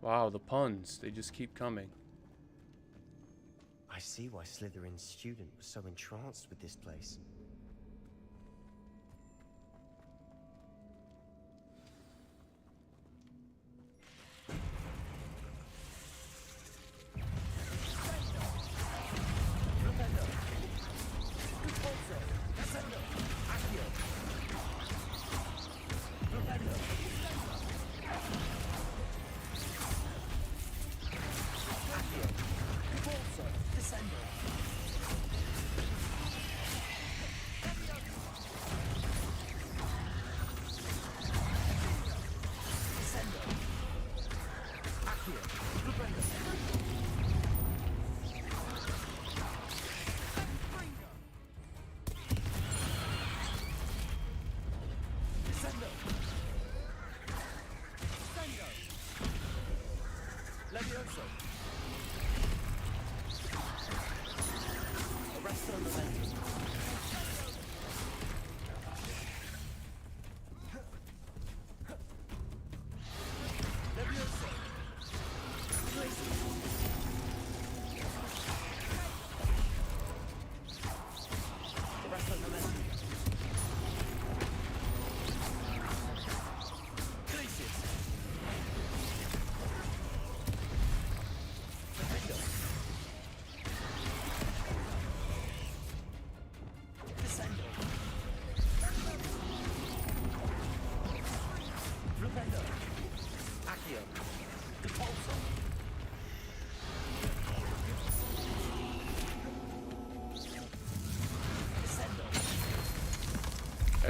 Wow, the puns. They just keep coming. I see why Slytherin's student was so entranced with this place. Leviosa.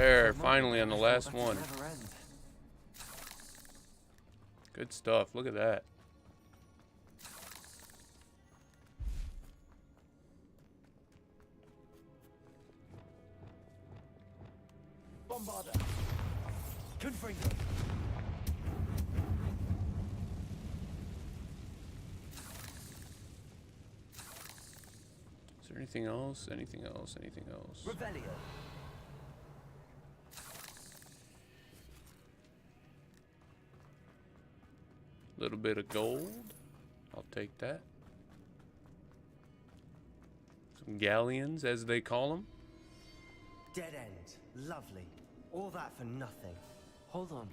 There, For a finally on moment, the I last thought that one. could never end. Good stuff. Look at that. Bombarder. Confringo. Is there anything else? Anything else? Anything else? Revelio. Little bit of gold. I'll take that. Some galleons, as they call them. Dead end. Lovely. All that for nothing. Hold on.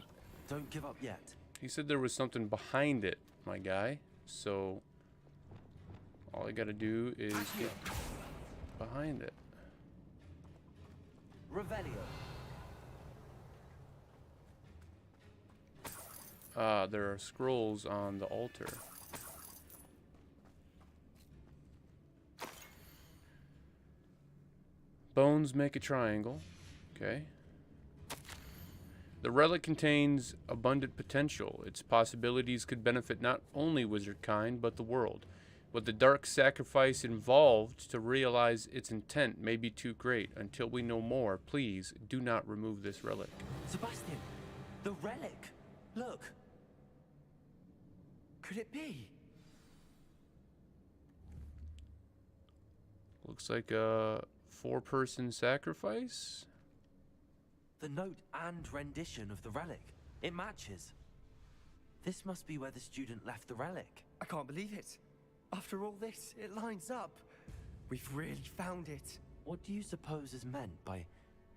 Don't give up yet. He said there was something behind it, my guy. So all I gotta do is get behind it. Revelio. Ah, there are scrolls on the altar. Bones make a triangle. Okay. The relic contains abundant potential. Its possibilities could benefit not only wizard kind, but the world. But the dark sacrifice involved to realize its intent may be too great. Until we know more, please do not remove this relic. Sebastian. The relic. Look. Could it be? Looks like a 4-person sacrifice. The note and rendition of the relic. It matches. This must be where the student left the relic. I can't believe it. After all this, it lines up. We've really found it. What do you suppose is meant by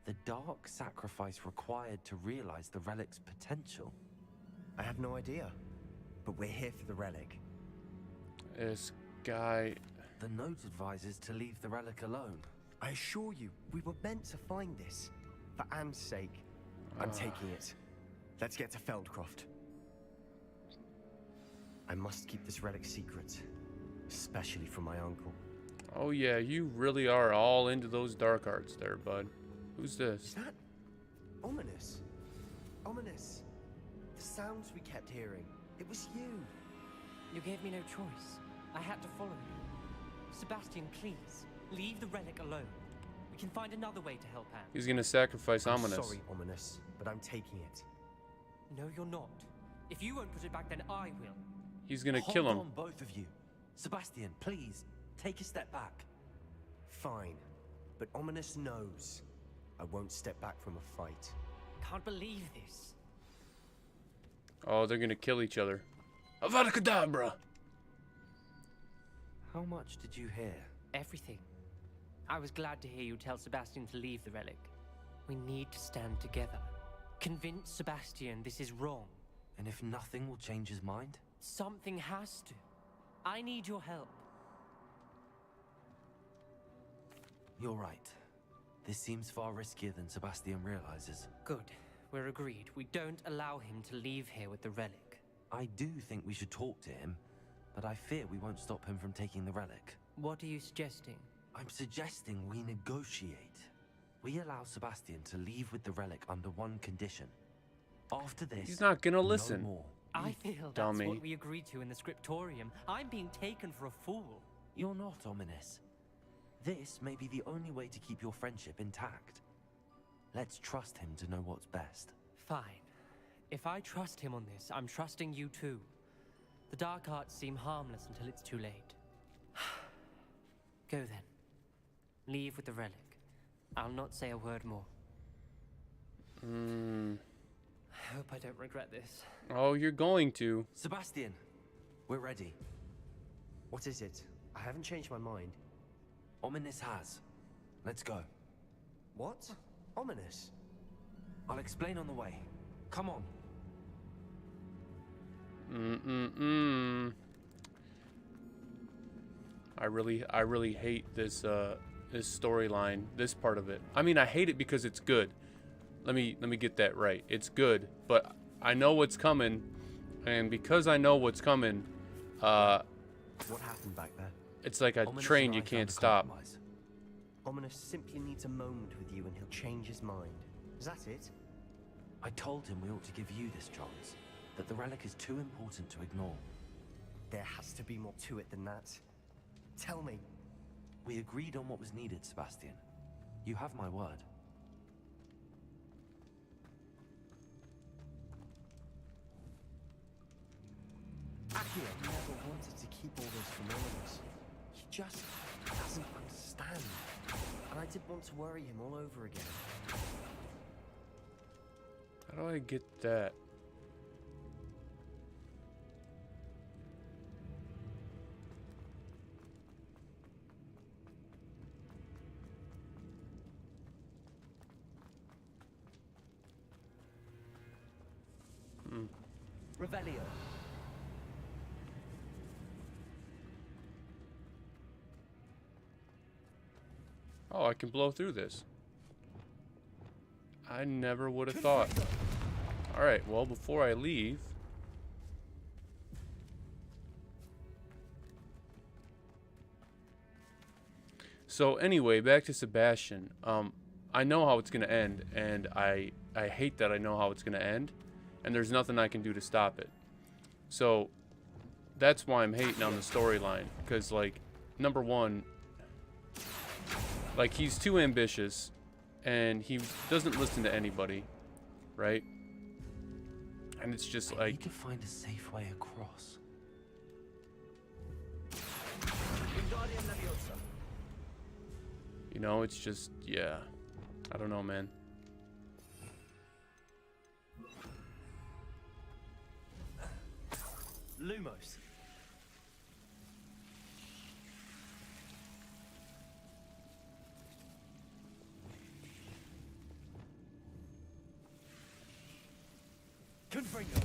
the dark sacrifice required to realize the relic's potential? I have no idea. But we're here for the relic. This guy. The note advises to leave the relic alone. I assure you, we were meant to find this. For Anne's sake. I'm taking it. Let's get to Feldcroft. I must keep this relic secret. Especially from my uncle. Oh yeah, you really are all into those dark arts there, bud. Who's this? Is that ominous? Ominous. The sounds we kept hearing. It was you. You gave me no choice. I had to follow you. Sebastian, please, leave the relic alone. We can find another way to help Anne. He's gonna sacrifice I'm Ominous. sorry, Ominous, but I'm taking it. No, you're not. If you won't put it back, then I will. He's gonna Hold kill him. on, both of you. Sebastian, please, take a step back. Fine. But Ominous knows. I won't step back from a fight. Can't believe this. Oh, they're gonna kill each other. Avada Kedavra! How much did you hear? Everything. I was glad to hear you tell Sebastian to leave the relic. We need to stand together. Convince Sebastian this is wrong. And if nothing will change his mind? Something has to. I need your help. You're right. This seems far riskier than Sebastian realizes. Good. We're agreed. We don't allow him to leave here with the relic. I do think we should talk to him, but I fear we won't stop him from taking the relic. What are you suggesting? I'm suggesting we negotiate. We allow Sebastian to leave with the relic under one condition. After this, He's not gonna listen. No more. I feel that's dummy. what we agreed to in the scriptorium. I'm being taken for a fool. You're not, Ominous. This may be the only way to keep your friendship intact. Let's trust him to know what's best. Fine. If I trust him on this, I'm trusting you too. The dark arts seem harmless until it's too late. Go then. Leave with the relic. I'll not say a word more. I hope I don't regret this. Oh, you're going to. Sebastian, we're ready. What is it? I haven't changed my mind. Ominous has. Let's go. What? Ominous? I'll explain on the way. Come on. I really hate this this storyline, this part of it. I mean, I hate it because it's good. Let me get that right. It's good, but I know what's coming, and because I know what's coming, What happened back there? it's like a Ominous train and you I can't found a stop. compromise. Ominous simply needs a moment with you and he'll change his mind. Is that it? I told him we ought to give you this chance, that the relic is too important to ignore. There has to be more to it than that. Tell me. We agreed on what was needed, Sebastian. You have my word. Akio never wanted to keep all those from all of us. He just doesn't understand. And I did want to worry him all over again. How do I get that? Revelio. Oh, I can blow through this. I never would have thought. Alright, well, before I leave... So, anyway, back to Sebastian. I know how it's going to end, and I hate that I know how it's going to end, and there's nothing I can do to stop it. So, that's why I'm hating on the storyline, because, like, number one, like, he's too ambitious, and he doesn't listen to anybody, right? And it's just I like... need to find a safe way across. Wingardium Leviosa. You know, it's just, yeah. I don't know, man. Lumos. Confringo.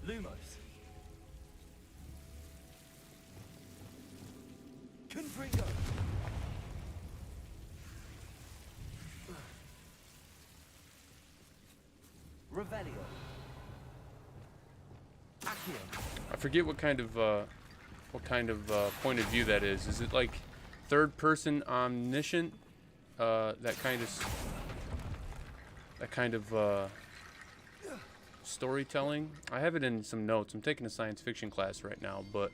Lumos. Confringo. Revelio. Accio. I forget what kind of point of view that is. Is it like third person omniscient? That kind of storytelling. I have it in some notes. I'm taking a science fiction class right now, but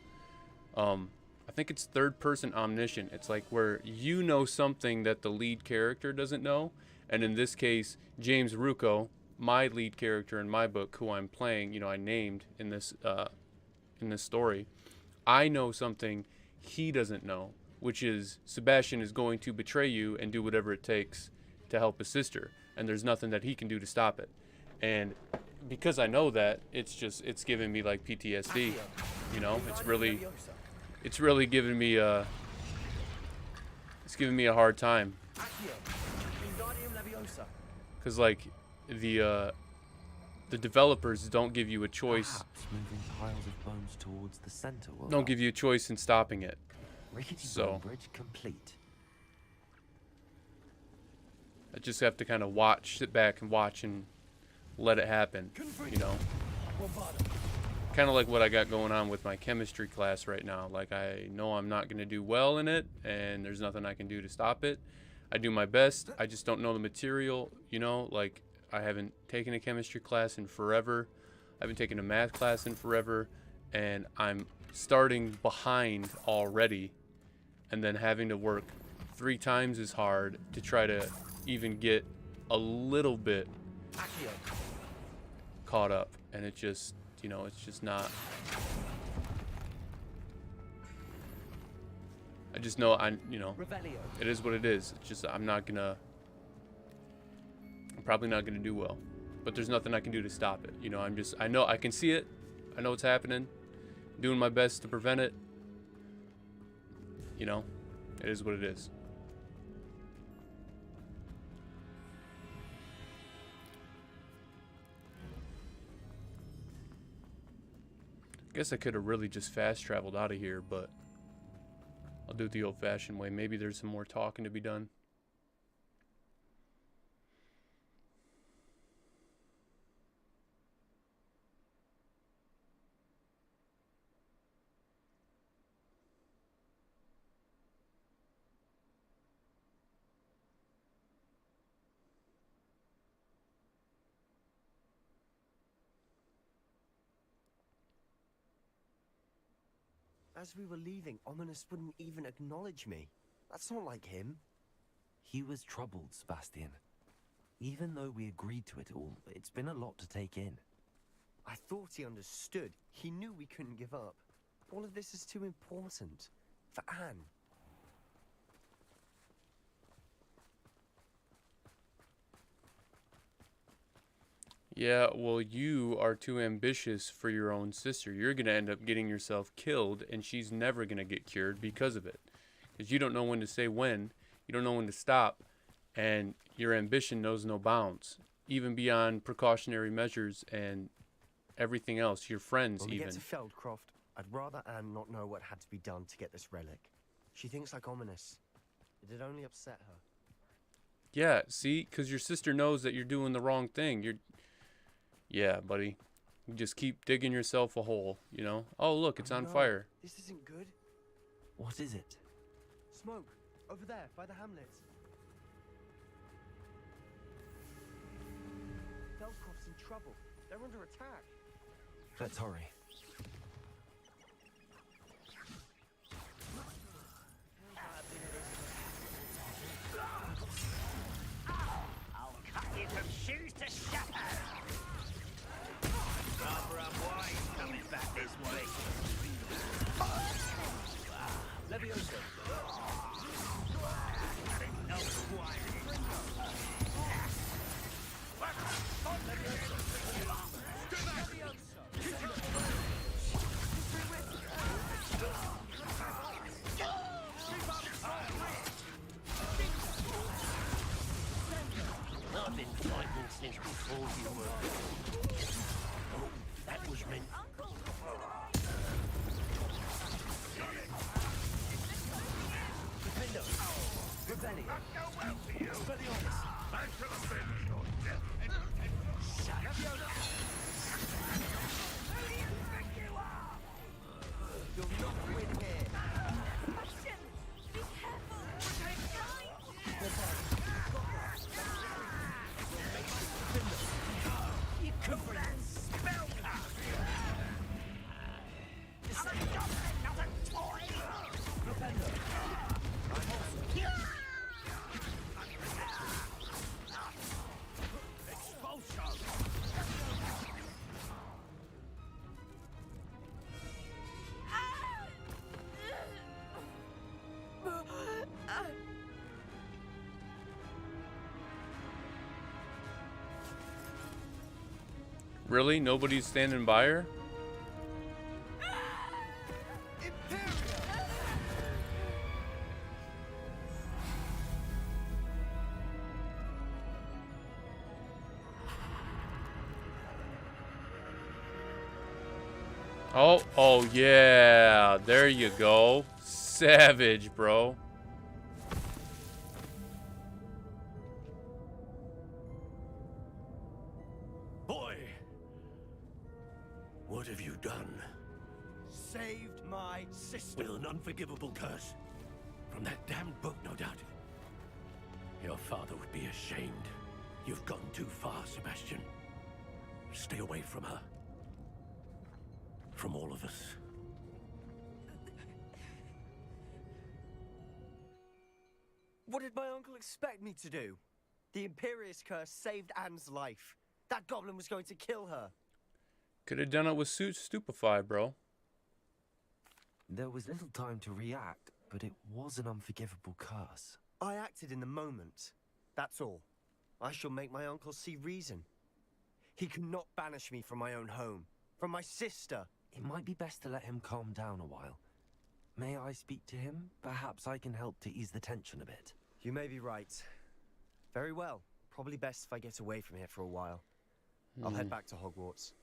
I think it's third person omniscient. It's like where you know something that the lead character doesn't know, and in this case, James Rucco, my lead character in my book, who I'm playing, you know, I named in this story, I know something he doesn't know, which is Sebastian is going to betray you and do whatever it takes to help his sister, and there's nothing that he can do to stop it. And because I know that, it's giving me like PTSD, you know. It's really giving me a hard time, because like the developers don't give you a choice. Perhaps moving piles of bones towards the center will Don't give you a choice in stopping it. Rickety So bone bridge complete. I just have to kind of sit back and watch and let it happen, you know. Kind of like what I got going on with my chemistry class right now. Like, I know I'm not going to do well in it, and there's nothing I can do to stop it. I do my best. I just don't know the material, you know. Like, I haven't taken a chemistry class in forever. I haven't taken a math class in forever, and I'm starting behind already, and then having to work 3 times as hard to try to even get a little bit caught up. And it just, you know, it's just not. I just know you know, it is what it is. It's just I'm probably not gonna do well, but there's nothing I can do to stop it. You know, I know I can see it. I know it's happening. I'm doing my best to prevent it. You know, it is what it is. I guess I could have really just fast traveled out of here, but I'll do it the old-fashioned way. Maybe there's some more talking to be done. As we were leaving, Ominous wouldn't even acknowledge me. That's not like him. He was troubled, Sebastian. Even though we agreed to it all, it's been a lot to take in. I thought he understood. He knew we couldn't give up. All of this is too important. For Anne. Yeah, well, you are too ambitious for your own sister. You're going to end up getting yourself killed, and she's never going to get cured because of it. Because you don't know when to say when. You don't know when to stop. And your ambition knows no bounds. Even beyond precautionary measures and everything else. Your friends, When we even. get to Feldcroft, I'd rather Anne not know what had to be done to get this relic. She thinks like Ominous. It'd only upset her. Yeah, see? Because your sister knows that you're doing the wrong thing. Yeah, buddy. You just keep digging yourself a hole, you know? Oh, look, it's on no, fire. This isn't good. What is it? Smoke. Over there, by the hamlet. Feldcroft's in trouble. They're under attack. Let's hurry. I'll cut you from shoes to shatter. Rather unwise coming back this way. Leviosa. No quiet. I've been fighting since before you were. Oh, that was meant. Defendo. Rebellion. Expelliarmus. You'll not win here. Be careful! You could that spellcast. It's a goblin, not a toy. Expulsion. Really? Nobody's standing by her? Oh yeah. There you go. Savage, bro. Boy, what have you done? Saved my sister. With an unforgivable curse. From that damned book, no doubt. Your father would be ashamed. You've gone too far, Sebastian. Stay away from her. From all of us. What did my uncle expect me to do? The Imperious curse saved Anne's life. That goblin was going to kill her. Could have done it with Stupefy, bro. There was little time to react, but it was an unforgivable curse. I acted in the moment. That's all. I shall make my uncle see reason. He cannot banish me from my own home. From my sister. It might be best to let him calm down a while. May I speak to him? Perhaps I can help to ease the tension a bit. You may be right. Very well. Probably best if I get away from here for a while. I'll head back to Hogwarts.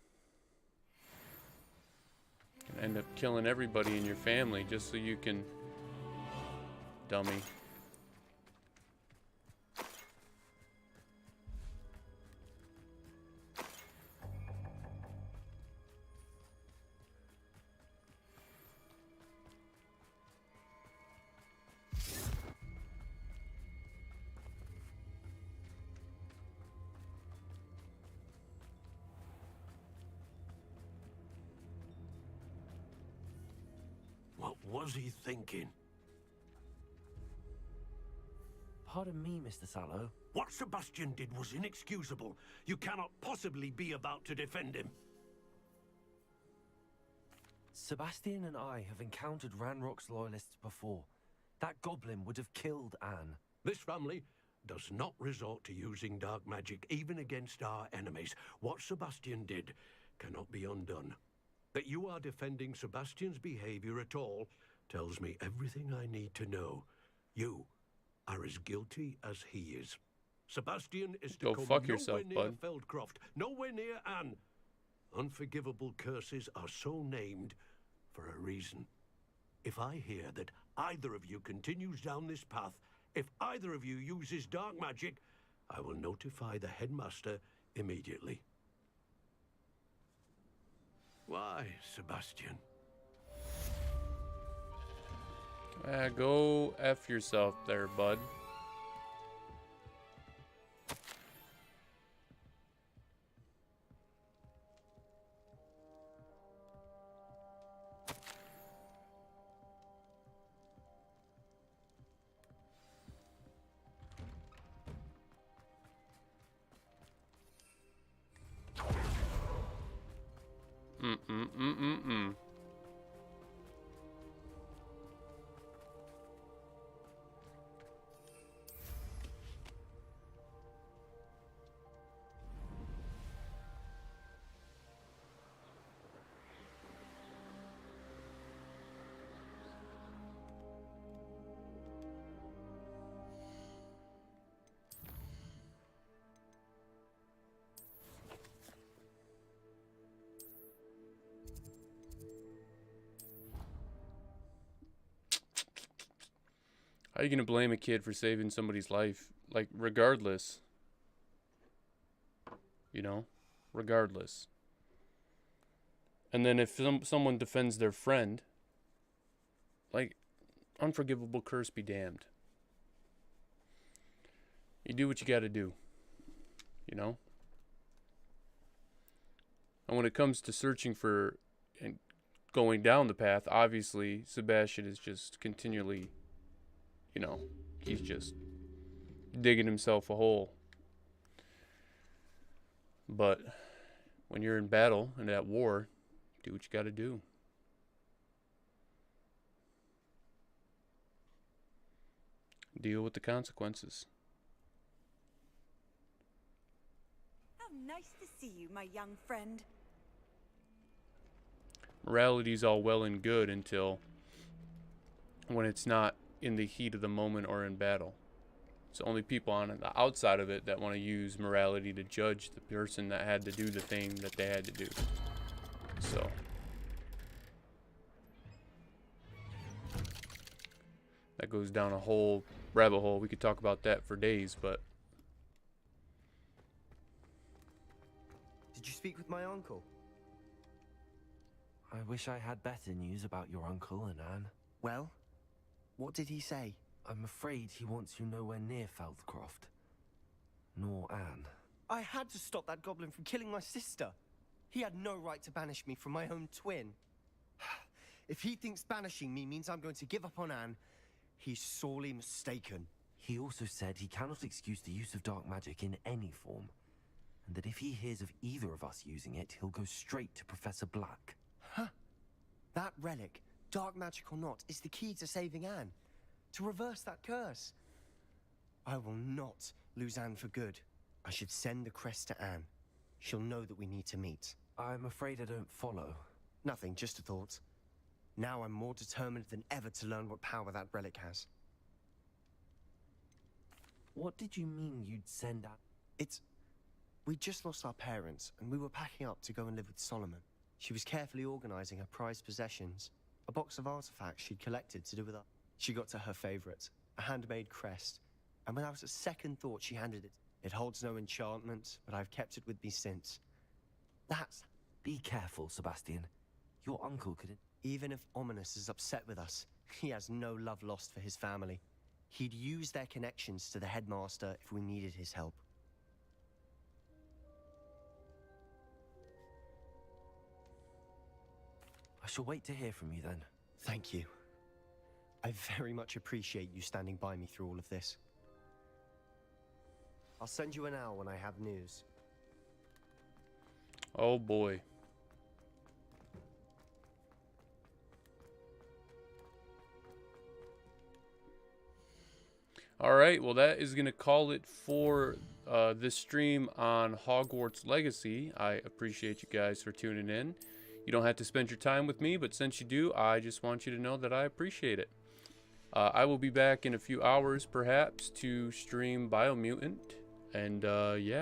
And end up killing everybody in your family just so you can... Dummy. What was he thinking? Pardon me, Mr. Sallow. What Sebastian did was inexcusable. You cannot possibly be about to defend him. Sebastian and I have encountered Ranrock's loyalists before. That goblin would have killed Anne. This family does not resort to using dark magic even against our enemies. What Sebastian did cannot be undone. That you are defending Sebastian's behavior at all tells me everything I need to know. You are as guilty as he is. Sebastian is to Go come fuck yourself, nowhere near bud. Feldcroft, nowhere near Anne. Unforgivable curses are so named for a reason. If I hear that either of you continues down this path, if either of you uses dark magic, I will notify the headmaster immediately. Why, Sebastian? Go F yourself there, bud. Mm-mm-mm-mm-mm. How are you gonna blame a kid for saving somebody's life? Like, regardless. You know? Regardless. And then if someone defends their friend, like, unforgivable curse be damned. You do what you gotta do. You know? And when it comes to searching for and going down the path, obviously Sebastian is just continually, you know, he's just digging himself a hole. But when you're in battle and at war, do what you gotta do. Deal with the consequences. How nice to see you, my young friend. Morality's all well and good until when it's not in the heat of the moment or in battle. It's only people on the outside of it that want to use morality to judge the person that had to do the thing that they had to do. So that goes down a whole rabbit hole. We could talk about that for days, but Did you speak with my uncle? I wish I had better news about your uncle and Anne. Well, what did he say? I'm afraid he wants you nowhere near Feldcroft. Nor Anne. I had to stop that goblin from killing my sister. He had no right to banish me from my own twin. If he thinks banishing me means I'm going to give up on Anne, he's sorely mistaken. He also said he cannot excuse the use of dark magic in any form, and that if he hears of either of us using it, he'll go straight to Professor Black. Huh? That relic, dark magic or not, is the key to saving Anne. To reverse that curse. I will not lose Anne for good. I should send the crest to Anne. She'll know that we need to meet. I'm afraid I don't follow. Nothing, just a thought. Now I'm more determined than ever to learn what power that relic has. What did you mean you'd send out? We just lost our parents, and we were packing up to go and live with Solomon. She was carefully organizing her prized possessions, a box of artifacts she'd collected to do with us. She got to her favorite, a handmade crest, and without a second thought she handed it. It holds no enchantment, but I've kept it with me since. That's... Be careful, Sebastian. Your uncle could... Even if Ominous is upset with us, he has no love lost for his family. He'd use their connections to the headmaster if we needed his help. I shall wait to hear from you then. Thank you. I very much appreciate you standing by me through all of this. I'll send you an owl when I have news. Oh boy. Alright, well that is going to call it for this stream on Hogwarts Legacy. I appreciate you guys for tuning in. You don't have to spend your time with me, but since you do, I just want you to know that I appreciate it. I will be back in a few hours, perhaps, to stream Biomutant. And, yeah.